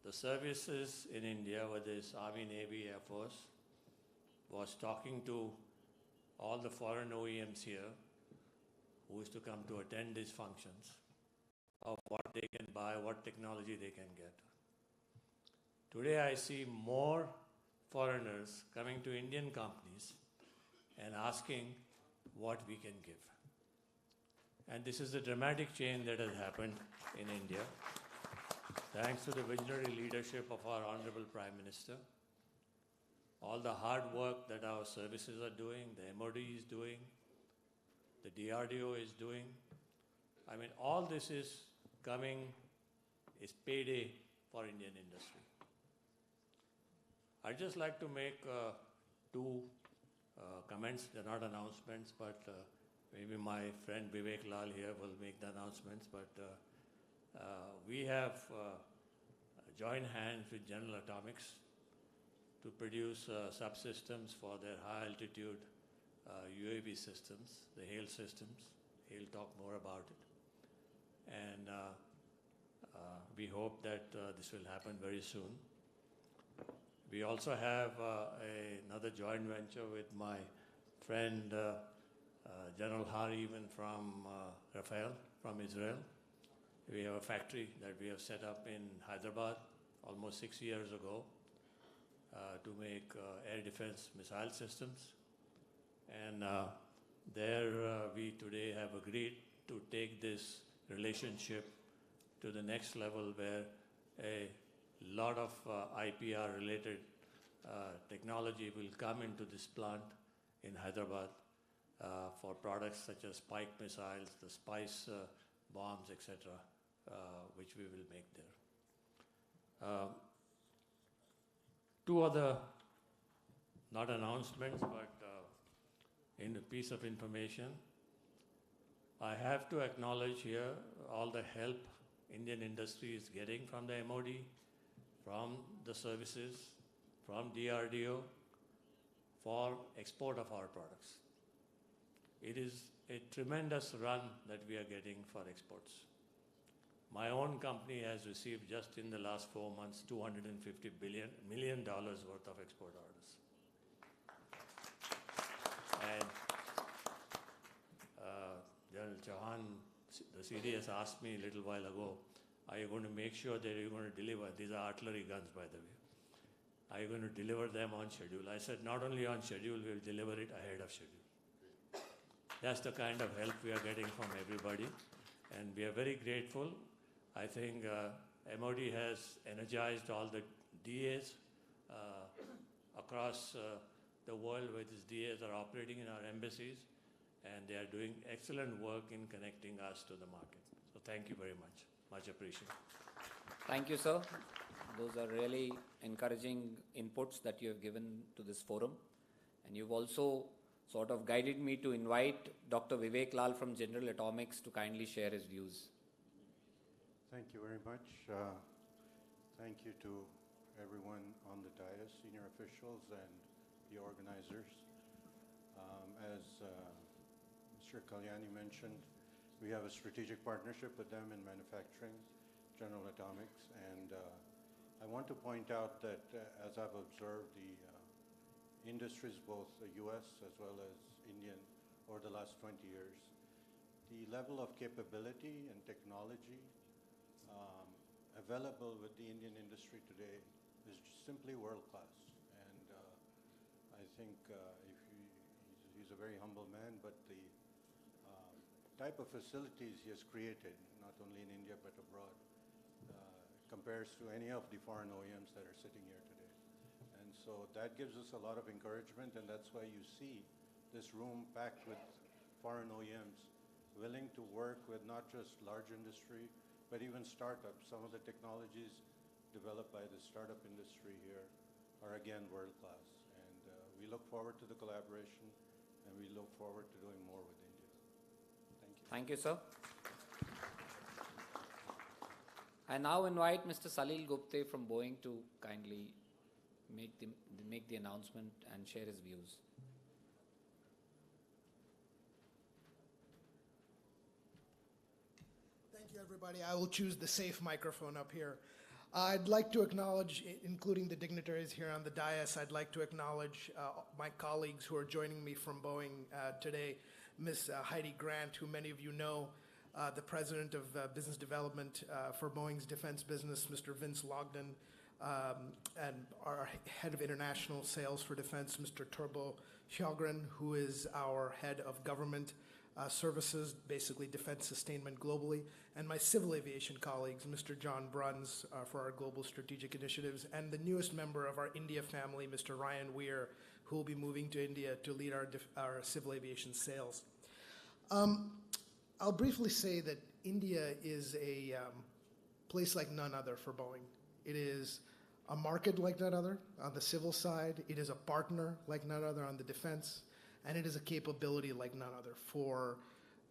L: the services in India, whether it's Army, Navy, Air Force, was talking to all the foreign OEMs here who used to come to attend these functions of what they can buy, what technology they can get. Today I see more foreigners coming to Indian companies and asking what we can give. And this is a dramatic change that has happened in India, thanks to the visionary leadership of our Honorable Prime Minister. All the hard work that our services are doing, the MOD is doing, the DRDO is doing. I mean, all this is payday for Indian industry. I'd just like to make two comments. They're not announcements, but maybe my friend Vivek Lal here will make the announcements. But we have joined hands with General Atomics to produce subsystems for their high-altitude UAV systems, the HAIL systems. He'll talk more about it. And we hope that this will happen very soon. We also have another joint venture with my friend General Hariman from Rafael, from Israel. We have a factory that we have set up in Hyderabad almost 6 years ago to make air defense missile systems. And there we today have agreed to take this relationship to the next level, where a lot of IPR related technology will come into this plant in Hyderabad for products such as Spike missiles, the Spice bombs, etc., which we will make there. Two other, not announcements, but in a piece of information. I have to acknowledge here all the help Indian industry is getting from the MOD, from the services, from DRDO, for export of our products. It is a tremendous run that we are getting for exports. My own company has received just in the last 4 months $250 million worth of export orders. And General Chauhan, the CDS asked me a little while ago, are you going to make sure that you're going to deliver? These are artillery guns, by the way. Are you going to deliver them on schedule? I said, not only on schedule, we'll deliver it ahead of schedule. That's the kind of help we are getting from everybody. And we are very grateful. I think MOD has energized all the DAs across the world where these DAs are operating in our embassies. And they are doing excellent work in connecting us to the market. So thank you very much. Much appreciated.
A: Thank you, sir. Those are really encouraging inputs that you have given to this forum. And you've also sort of guided me to invite Dr. Vivek Lal from General Atomics to kindly share his views.
M: Thank you very much. Thank you to everyone on the dais, senior officials and the organizers. As Mr. Kalyani mentioned, we have a strategic partnership with them in manufacturing, General Atomics, and I want to point out that as I've observed the industries, both US as well as Indian, over the last 20 years, the level of capability and technology available with the Indian industry today is simply world-class. And I think he's a very humble man, but the type of facilities he has created, not only in India but abroad, compares to any of the foreign OEMs that are sitting here today. And so that gives us a lot of encouragement, and that's why you see this room packed with foreign OEMs willing to work with not just large industry, but even startups. Some of the technologies developed by the startup industry here are again world-class. And we look forward to the collaboration, and we look forward to doing more with India. Thank you.
A: Thank you, sir. I now invite Mr. Salil Gupte from Boeing to kindly make the announcement and share his views.
N: Thank you, everybody. I will choose the safe microphone up here. I'd like to acknowledge, including the dignitaries here on the dais, I'd like to acknowledge my colleagues who are joining me from Boeing today. Ms. Heidi Grant, who many of you know, the President of Business Development for Boeing's defense business, Mr. Vince Logden, and our head of international sales for defense, Mr. Turbo Sjogren, who is our head of government services, basically defense sustainment globally, and my civil aviation colleagues, Mr. John Bruns for our global strategic initiatives, and the newest member of our India family, Mr. Ryan Weir, who will be moving to India to lead our civil aviation sales. I'll briefly say that India is a place like none other for Boeing. It is a market like none other on the civil side. It is a partner like none other on the defense. And it is a capability like none other for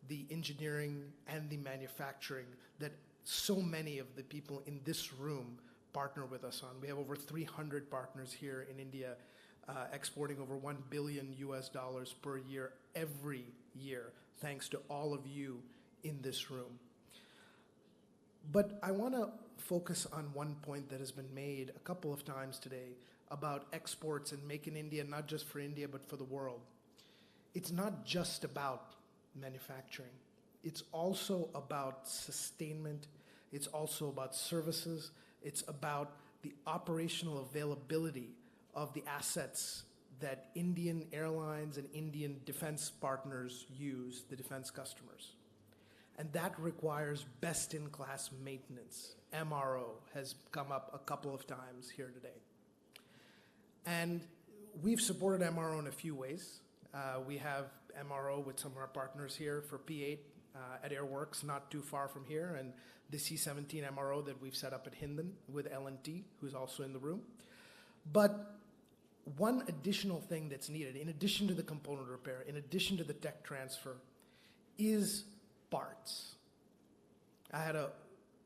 N: the engineering and the manufacturing that so many of the people in this room partner with us on. We have over 300 partners here in India, exporting over $1 billion per year every year, thanks to all of you in this room. But I want to focus on one point that has been made a couple of times today about exports and Make in India, not just for India, but for the world. It's not just about manufacturing. It's also about sustainment. It's also about services. It's about the operational availability of the assets that Indian airlines and Indian defense partners use, the defense customers. And that requires best-in-class maintenance. MRO has come up a couple of times here today. And we've supported MRO in a few ways. We have MRO with some of our partners here for P8 at Airworks, not too far from here, and the C-17 MRO that we've set up at Hindon with L&T, who's also in the room. But one additional thing that's needed, in addition to the component repair, in addition to the tech transfer, is parts. I had a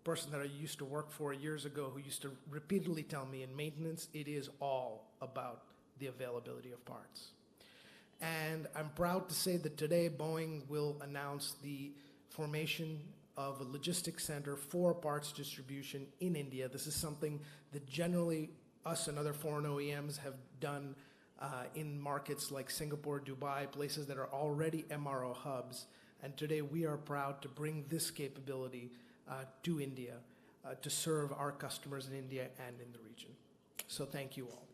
N: person that I used to work for years ago who used to repeatedly tell me in maintenance, it is all about the availability of parts. And I'm proud to say that today Boeing will announce the formation of a logistics center for parts distribution in India. This is something that generally us and other foreign OEMs have done in markets like Singapore, Dubai, places that are already MRO hubs. And today we are proud to bring this capability to India to serve our customers in India and in the region. So thank you all.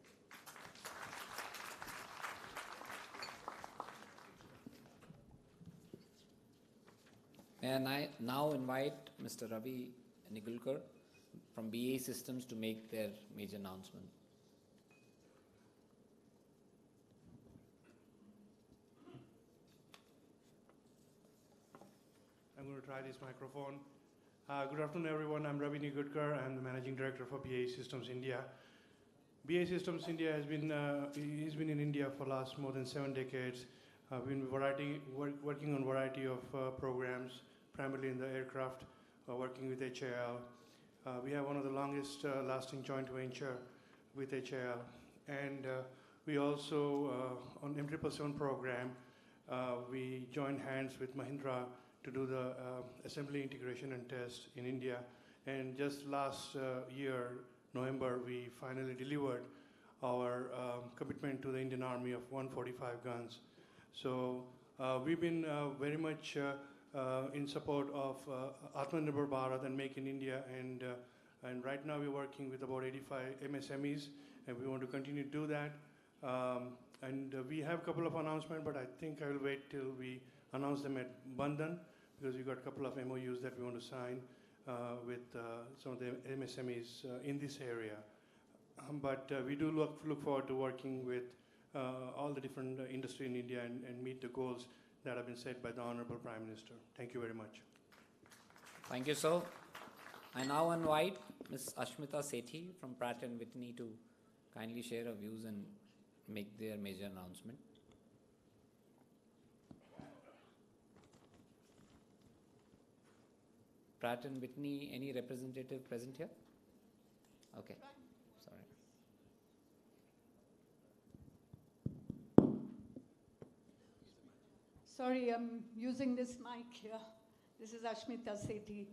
A: And I now invite Mr. Ravi Nigulkar from BAE Systems to make their major announcement.
O: I'm going to try this microphone. Good afternoon, everyone. I'm Ravi Nigulkar. I'm the Managing Director for BAE Systems India. BAE Systems India has been in India for the last more than 7 decades. We've been working on a variety of programs, primarily in the aircraft, working with HAL. We have one of the longest lasting joint venture with HAL. And we also, on M777 program, we joined hands with Mahindra to do the assembly, integration, and test in India. And just last year, November, we finally delivered our commitment to the Indian Army of 145 guns. So we've been very much in support of Atmanirbhar Bharat and Make in India, and right now we're working with about 85 MSMEs, and we want to continue to do that. And we have a couple of announcements, but I think I will wait till we announce them at Bandhan, because we've got a couple of MOUs that we want to sign with some of the MSMEs in this area. But we do look forward to working with all the different industry in India and meet the goals that have been set by the Honorable Prime Minister. Thank you very much.
A: Thank you, sir. I now invite Ms. Ashmita Sethi from Pratt & Whitney to kindly share her views and make their major announcement. Pratt & Whitney, any representative present here? Okay, sorry.
P: Sorry, I'm using this mic here. This is Ashmita Sethi.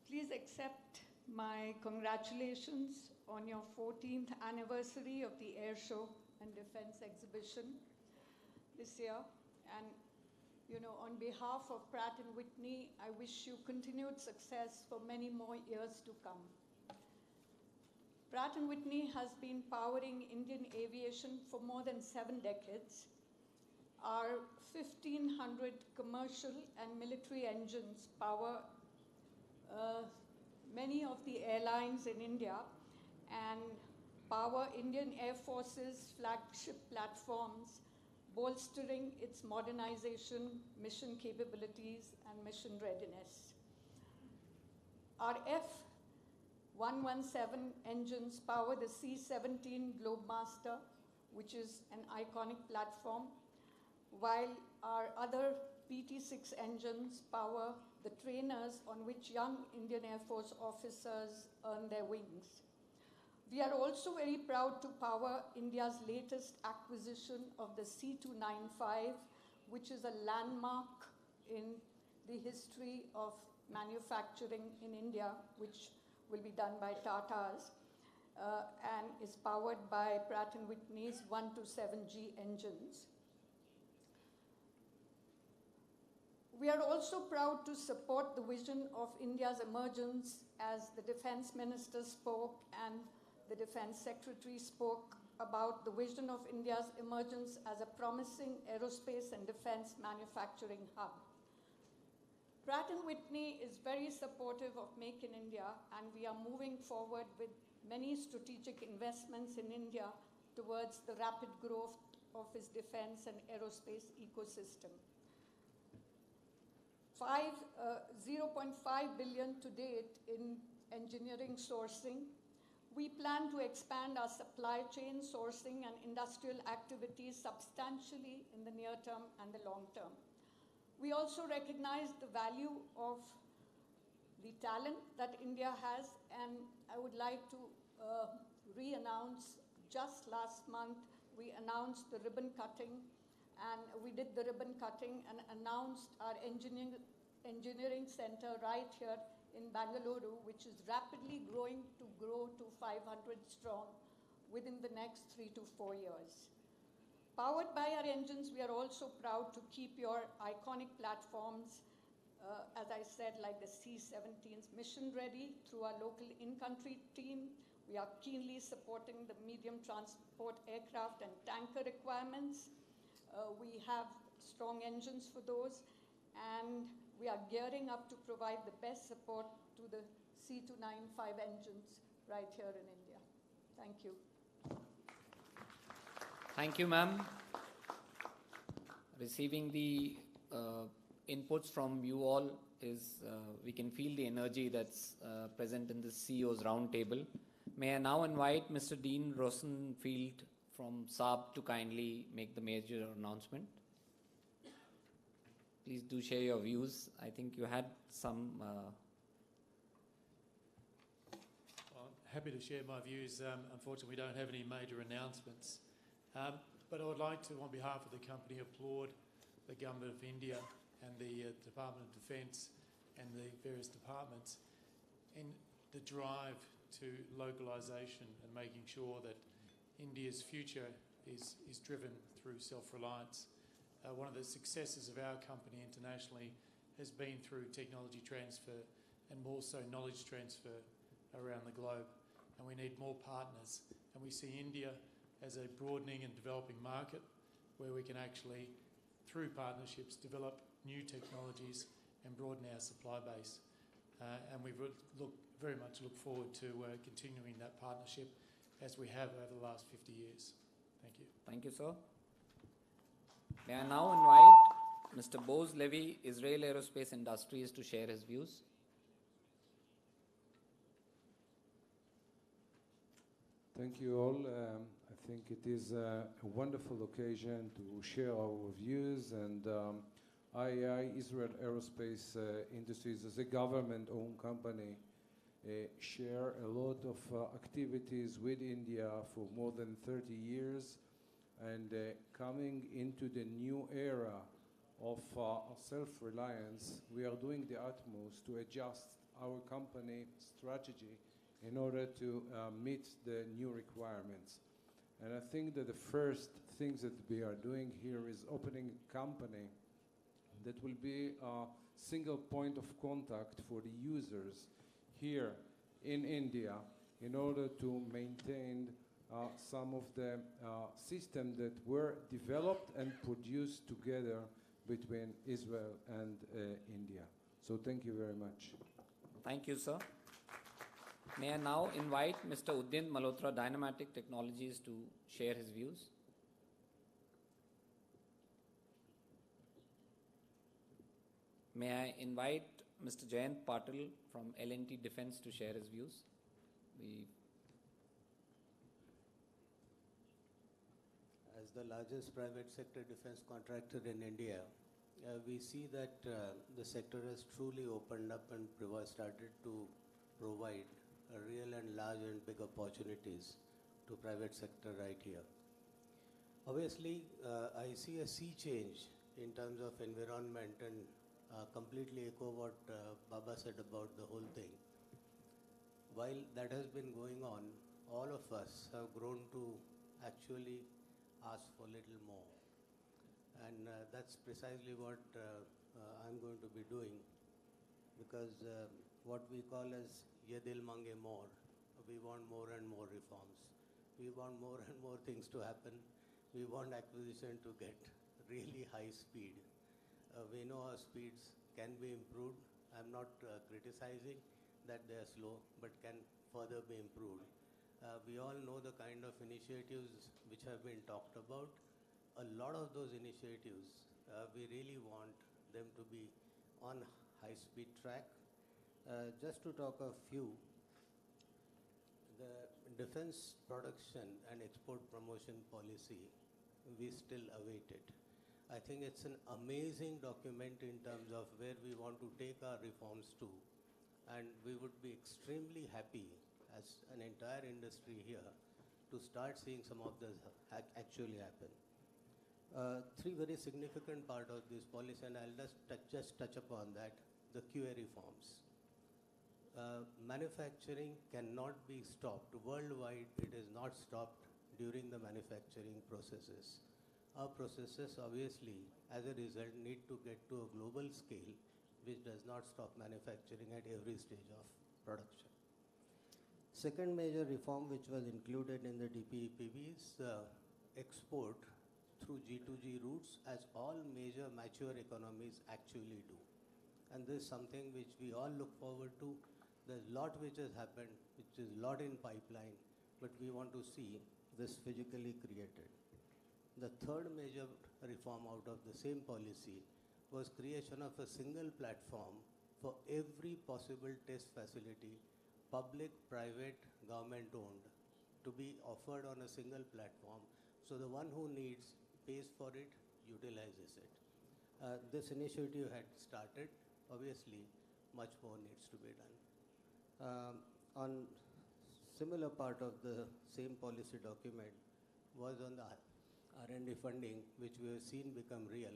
P: Please accept my congratulations on your 14th anniversary of the Air Show and Defense Exhibition this year. And on behalf of Pratt & Whitney, I wish you continued success for many more years to come. Pratt & Whitney has been powering Indian aviation for more than 7 decades. Our 1,500 commercial and military engines power many of the airlines in India and power Indian Air Force's flagship platforms, bolstering its modernization, mission capabilities, and mission readiness. Our F117 engines power the C-17 Globemaster, which is an iconic platform, while our other PT-6 engines power the trainers on which young Indian Air Force officers earn their wings. We are also very proud to power India's latest acquisition of the C-295, which is a landmark in the history of manufacturing in India, which will be done by Tatas, and is powered by Pratt & Whitney's 127G engines. We are also proud to support the vision of India's emergence, as the Defense Minister spoke and the Defense Secretary spoke about the vision of India's emergence as a promising aerospace and defense manufacturing hub. Pratt & Whitney is very supportive of Make in India, and we are moving forward with many strategic investments in India towards the rapid growth of its defense and aerospace ecosystem. 0.5 billion to date in engineering sourcing. We plan to expand our supply chain sourcing and industrial activities substantially in the near term and the long term. We also recognize the value of the talent that India has, and I would like to re-announce, just last month, we announced the ribbon cutting, and we did the ribbon cutting and announced our engineering center right here in Bangalore, which is rapidly growing to grow to 500 strong within the next 3 to 4 years. Powered by our engines, we are also proud to keep your iconic platforms, as I said, like the C-17s, mission ready through our local in-country team. We are keenly supporting the medium transport aircraft and tanker requirements. We have strong engines for those, and we are gearing up to provide the best support to the C-295 engines right here in India. Thank you.
A: Thank you, ma'am. Receiving the inputs from you all is, we can feel the energy that's present in the CEO's roundtable. May I now invite Mr. Dean Rosenfield from Saab to kindly make the major announcement. Please do share your views. I think you had some...
Q: Well, happy to share my views. Unfortunately, we don't have any major announcements. But I would like to, on behalf of the company, applaud the Government of India and the Department of Defence and the various departments in the drive to localisation and making sure that India's future is driven through self-reliance. One of the successes of our company internationally has been through technology transfer and also knowledge transfer around the globe. And we need more partners. And we see India as a broadening and developing market where we can actually, through partnerships, develop new technologies and broaden our supply base. And we very much look forward to continuing that partnership as we have over the last 50 years. Thank you.
A: Thank you, sir. May I now invite Mr. Bose Levy, Israel Aerospace Industries, to share his views.
R: Thank you all. I think it is a wonderful occasion to share our views, and IAI, Israel Aerospace Industries, as a government-owned company, share a lot of activities with India for more than 30 years, and coming into the new era of self-reliance, we are doing the utmost to adjust our company strategy in order to meet the new requirements. And I think that the first things that we are doing here is opening a company that will be a single point of contact for the users here in India in order to maintain some of the systems that were developed and produced together between Israel and India. So thank you very much.
A: Thank you, sir. May I now invite Mr. Udyant Malhotra, Dynamatic Technologies, to share his views. May I invite Mr. Jayant Patil from L&T Defence to share his views.
S: As the largest private sector defense contractor in India, we see that the sector has truly opened up and started to provide real and large and big opportunities to private sector right here. Obviously, I see a sea change in terms of environment and completely echo what Baba said about the whole thing. While that has been going on, all of us have grown to actually ask for a little more. And that's precisely what I'm going to be doing, because what we call as Ye Dil Mange More, we want more and more reforms. We want more and more things to happen. We want acquisition to get really high speed. We know our speeds can be improved. I'm not criticizing that they are slow, but can further be improved. We all know the kind of initiatives which have been talked about. A lot of those initiatives, we really want them to be on high-speed track. Just to talk a few, the defense production and export promotion policy, we still await it. I think it's an amazing document in terms of where we want to take our reforms to. And we would be extremely happy as an entire industry here to start seeing some of this actually happen. Three very significant part of this policy, and I'll just touch upon that, the QA reforms. Manufacturing cannot be stopped. Worldwide, it is not stopped during the manufacturing processes. Our processes, obviously, as a result, need to get to a global scale, which does not stop manufacturing at every stage of production. Second major reform which was included in the DPEPB is export through G2G routes, as all major mature economies actually do. And this is something which we all look forward to. There's a lot which has happened, which is a lot in pipeline, but we want to see this physically created. The third major reform out of the same policy was creation of a single platform for every possible test facility, public, private, government-owned, to be offered on a single platform. So the one who needs pays for it, utilizes it. This initiative had started. Obviously, much more needs to be done. On similar part of the same policy document was on the R&D funding, which we have seen become real,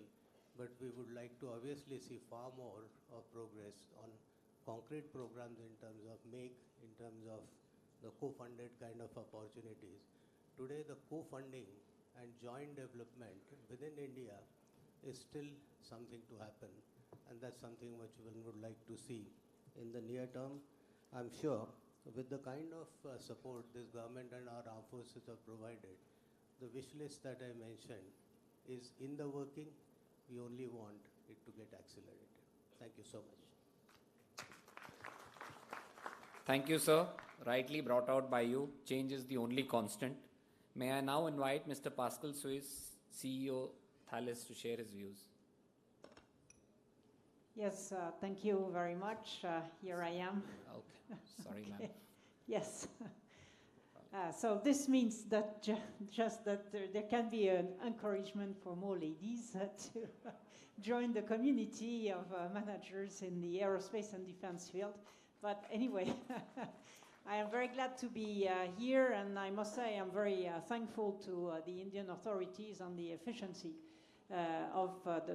S: but we would like to obviously see far more of progress on concrete programs in terms of in terms of the co-funded kind of opportunities. Today, the co-funding and joint development within India is still something to happen, and that's something which one would like to see in the near term. I'm sure with the kind of support this government and our armed forces have provided, the wish list that I mentioned is in the working. We only want it to get accelerated. Thank you so much.
A: Thank you, sir. Rightly brought out by you. Change is the only constant. May I now invite Mr. Pascal Suisse, CEO Thales, to share his views.
T: Yes, thank you very much. Here I am.
A: Okay, sorry, ma'am.
T: Yes. So this means that just that there can be an encouragement for more ladies to join the community of managers in the aerospace and defense field. But anyway, I am very glad to be here, and I must say I'm very thankful to the Indian authorities on the efficiency of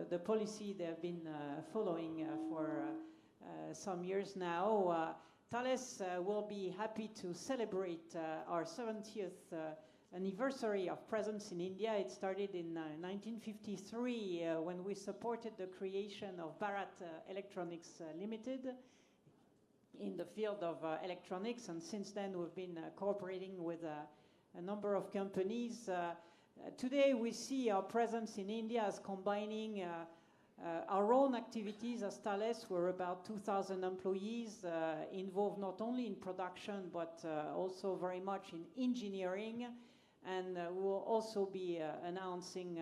T: the policy they have been following for some years now. Thales will be happy to celebrate our 70th anniversary of presence in India. It started in 1953 when we supported the creation of Bharat Electronics Limited in the field of electronics, and since then we've been cooperating with a number of companies. Today we see our presence in India as combining our own activities as Thales. We're about 2,000 employees involved not only in production but also very much in engineering, and we'll also be announcing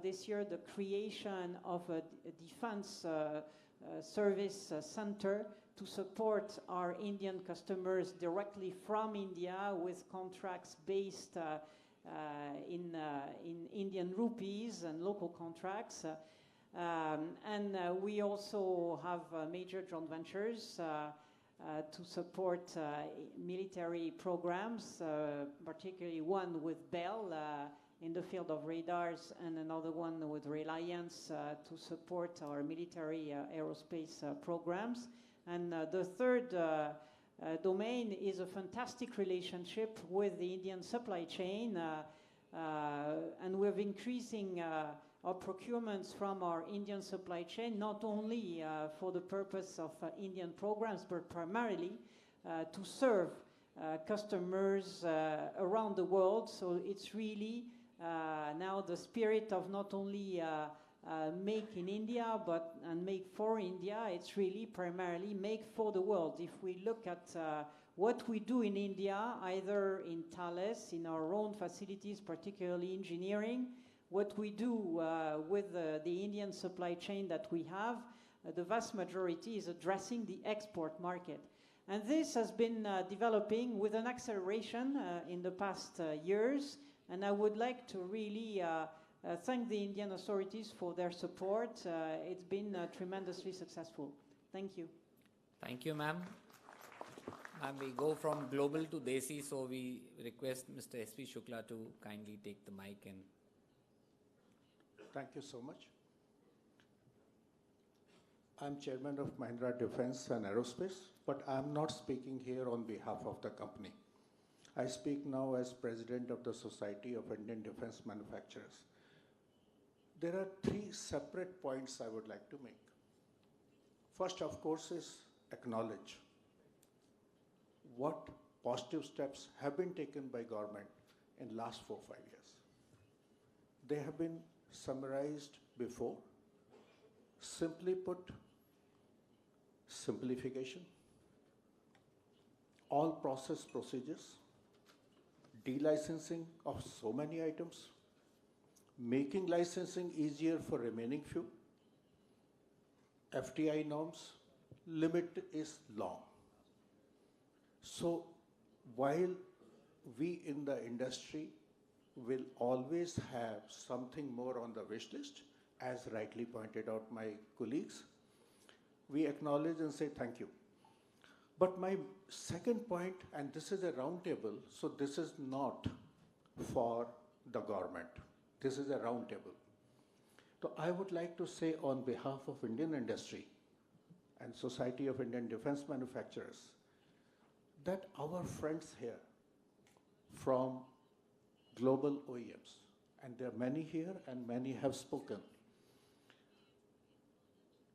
T: this year the creation of a defense service center to support our Indian customers directly from India with contracts based in Indian rupees and local contracts. And we also have major joint ventures to support military programs, particularly one with Bell in the field of radars, and another one with Reliance to support our military aerospace programs. And the third domain is a fantastic relationship with the Indian supply chain, and we're increasing our procurements from our Indian supply chain, not only for the purpose of Indian programs, but primarily to serve customers around the world. So it's really now the spirit of not only make in India and make for India. It's really primarily make for the world. If we look at what we do in India, either in Thales, in our own facilities, particularly engineering, what we do with the Indian supply chain that we have, the vast majority is addressing the export market. And this has been developing with an acceleration in the past years, and I would like to really thank the Indian authorities for their support. It's been tremendously successful. Thank you.
A: Thank you, ma'am. Ma'am, we go from global to Desi, so we request Mr. S.P. Shukla to kindly take the mic. And
M: thank you so much. I'm chairman of Mahindra Defence and Aerospace, but I'm not speaking here on behalf of the company. I speak now as president of the Society of Indian Defence Manufacturers. There are three separate points I would like to make. First, of course, is acknowledge what positive steps have been taken by government in last 4-5 years. They have been summarized before. Simply put, simplification, all process procedures, delicensing of so many items, making licensing easier for remaining few, FTI norms, limit is long. So while we in the industry will always have something more on the wish list, as rightly pointed out my colleagues, we acknowledge and say thank you. But my second point, and this is a round table, so this is not for the government. This is a round table. So I would like to say on behalf of Indian industry and Society of Indian Defence Manufacturers that our friends here from global OEMs, and there are many here and many have spoken,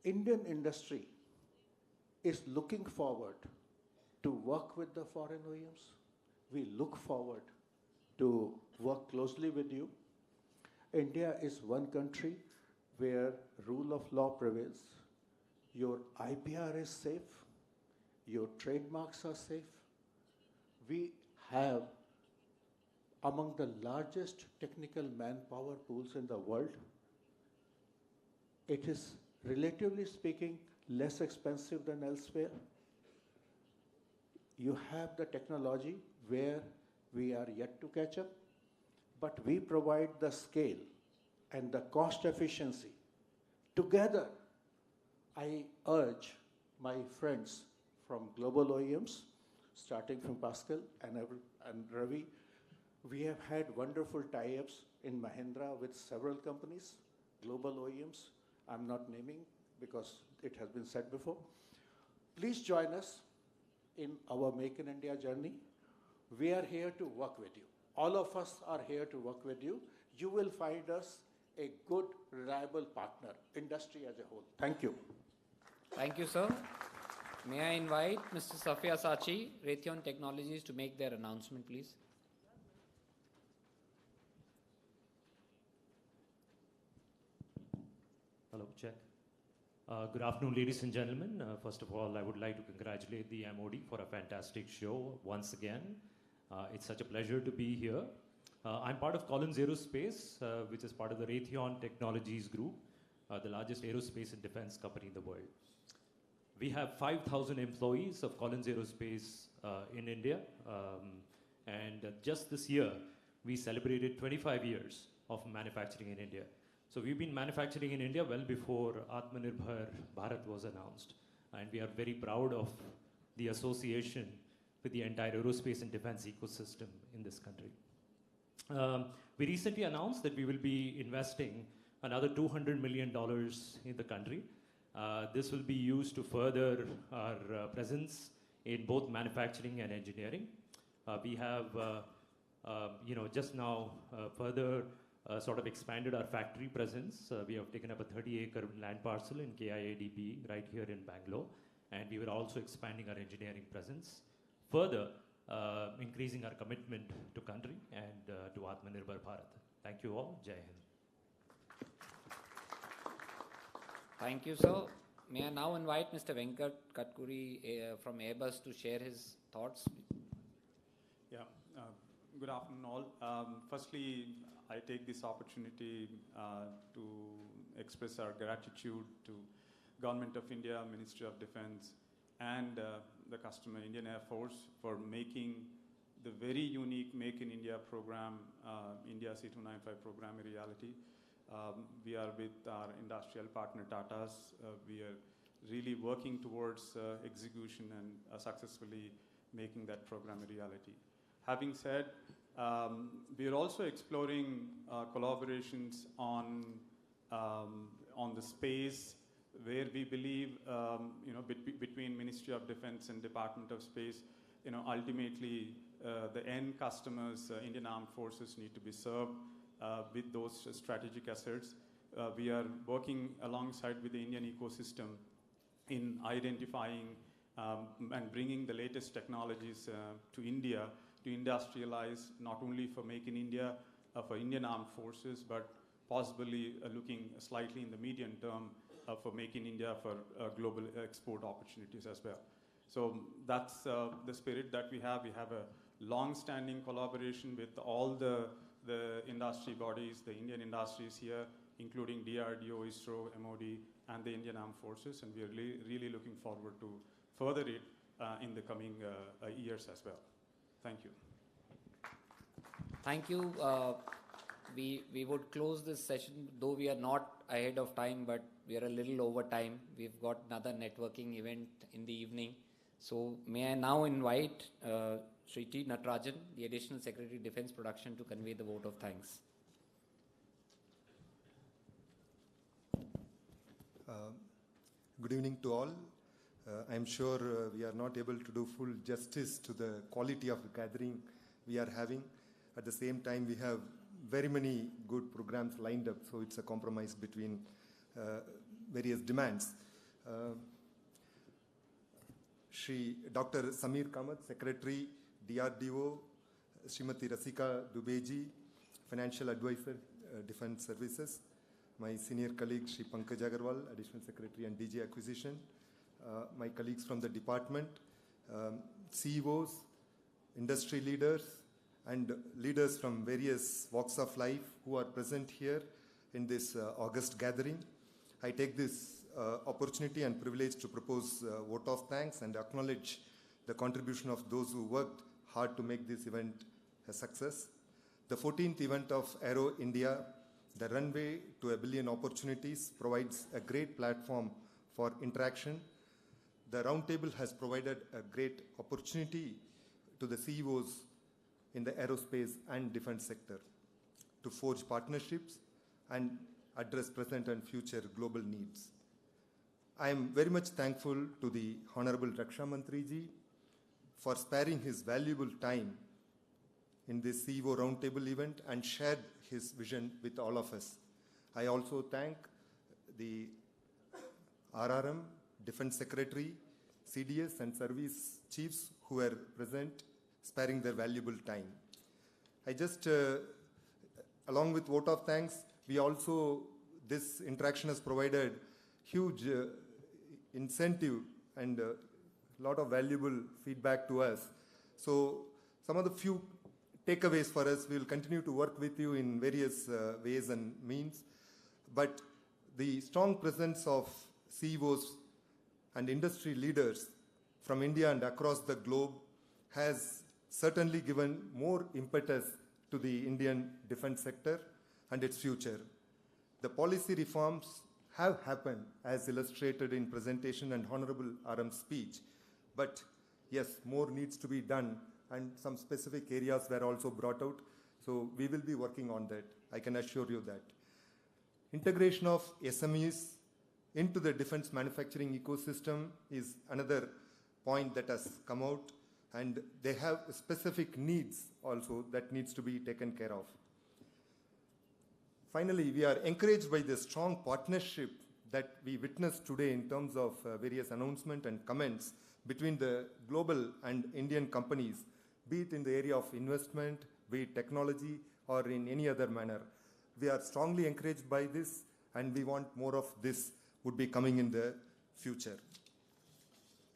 M: Indian industry is looking forward to work with the foreign OEMs. We look forward to work closely with you. India is one country where rule of law prevails. Your IPR is safe. Your trademarks are safe. We have among the largest technical manpower pools in the world. It is, relatively speaking, less expensive than elsewhere. You have the technology where we are yet to catch up, but we provide the scale and the cost efficiency. Together, I urge my friends from global OEMs, starting from Pascal and Ravi, we have had wonderful tie-ups in Mahindra with several companies, global OEMs. I'm not naming because it has been said before. Please join us in our Make in India journey. We are here to work with you
G: all of us are here to work with you. You will find us a good, reliable partner, industry as a whole. Thank you.
A: Thank you, sir. May I invite Mr. Safia Sachi, Raytheon Technologies, to make their announcement, please.
U: Hello, check. Good afternoon, ladies and gentlemen. First of all, I would like to congratulate the MOD for a fantastic show once again. It's such a pleasure to be here. I'm part of Collins Aerospace, which is part of the Raytheon Technologies Group, the largest aerospace and defense company in the world. We have 5,000 employees of Collins Aerospace in India. And just this year, we celebrated 25 years of manufacturing in India. So we've been manufacturing in India well before Atmanirbhar Bharat was announced. And we are very proud of the association with the entire aerospace and defense ecosystem in this country. We recently announced that we will be investing another $200 million in the country. This will be used to further our presence in both manufacturing and engineering. We have, just now further sort of expanded our factory presence. We have taken up a 30-acre land parcel in KIADP right here in Bangalore, and we were also expanding our engineering presence, further increasing our commitment to country and to Atmanirbhar Bharat. Thank you all. Jai Hind.
A: Thank you, sir. May I now invite Mr. Venkat Katkuri from Airbus to share his thoughts?
V: Yeah. Good afternoon, all. Firstly, I take this opportunity to express our gratitude to Government of India, Ministry of Defense, and the customer, Indian Air Force, for making the very unique Make in India program, India C295 program, a reality. We are with our industrial partner Tata's. We are really working towards execution and successfully making that program a reality. Having said, we are also exploring collaborations on the space, where we believe, between Ministry of Defense and Department of Space, ultimately the end customers, Indian Armed Forces, need to be served with those strategic assets. We are working alongside with the Indian ecosystem in identifying and bringing the latest technologies to India to industrialize, not only for Make in India, for Indian Armed Forces, but possibly looking slightly in the medium term for Make in India for global export opportunities as well. So that's the spirit that we have. We have a long-standing collaboration with all the industry bodies, the Indian industries here, including DRDO, ISRO, MOD, and the Indian Armed Forces, and we are really looking forward to further it in the coming years as well. Thank you.
A: Thank you. We would close this session, though we are not ahead of time, but we are a little over time. We've got another networking event in the evening. So may I now invite Shri T. Natarajan, the Additional Secretary Defense Production, to convey the vote of thanks.
W: Good evening to all. I'm sure we are not able to do full justice to the quality of the gathering we are having. At the same time, we have very many good programs lined up, so it's a compromise between various demands. Shri Dr. Samir Kamath, Secretary, DRDO, Srimati Rasika Dubeji, Financial Advisor, Defense Services, my senior colleague, Shri Pankaj Agarwal, Additional Secretary and DG Acquisition, my colleagues from the department, CEOs, industry leaders, and leaders from various walks of life who are present here in this August gathering. I take this opportunity and privilege to propose a vote of thanks and acknowledge the contribution of those who worked hard to make this event a success. The 14th event of Aero India, the runway to a billion opportunities, provides a great platform for interaction. The roundtable has provided a great opportunity to the CEOs in the aerospace and defense sector to forge partnerships and address present and future global needs. I am very much thankful to the Honorable Raksha Mantri ji for sparing his valuable time in this CEO Roundtable event and shared his vision with all of us. I also thank the RRM, Defense Secretary, CDS and service chiefs who were present, sparing their valuable time. I just, along with vote of thanks, we also, this interaction has provided huge incentive and a lot of valuable feedback to us. So some of the few takeaways for us, we will continue to work with you in various ways and means, but the strong presence of CEOs and industry leaders from India and across the globe has certainly given more impetus to the Indian defense sector and its future. The policy reforms have happened as illustrated in presentation and Honorable RM's speech, but yes, more needs to be done and some specific areas were also brought out. So we will be working on that. I can assure you that. Integration of SMEs into the defense manufacturing ecosystem is another point that has come out, and they have specific needs also that needs to be taken care of. Finally, we are encouraged by the strong partnership that we witnessed today in terms of various announcements and comments between the global and Indian companies, be it in the area of investment, be it technology, or in any other manner. We are strongly encouraged by this, and we want more of this would be coming in the future.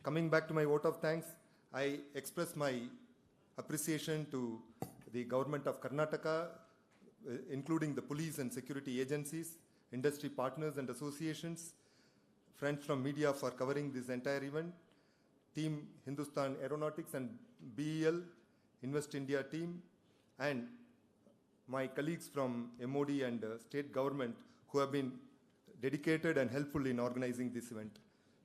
W: Coming back to my vote of thanks, I express my appreciation to the government of Karnataka, including the police and security agencies, industry partners and associations, friends from media for covering this entire event, Team Hindustan Aeronautics and BEL, Invest India team, and my colleagues from MOD and state government who have been dedicated and helpful in organizing this event.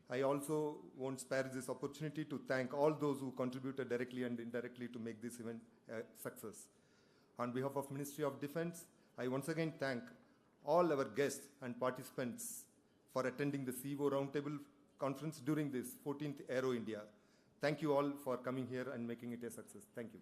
W: I also won't spare this opportunity to thank all those who contributed directly and indirectly to make this event a success. On behalf of Ministry of Defense, I once again thank all our guests and participants for attending the CEO Roundtable Conference during this 14th Aero India. Thank you all for coming here and making it a success. Thank you.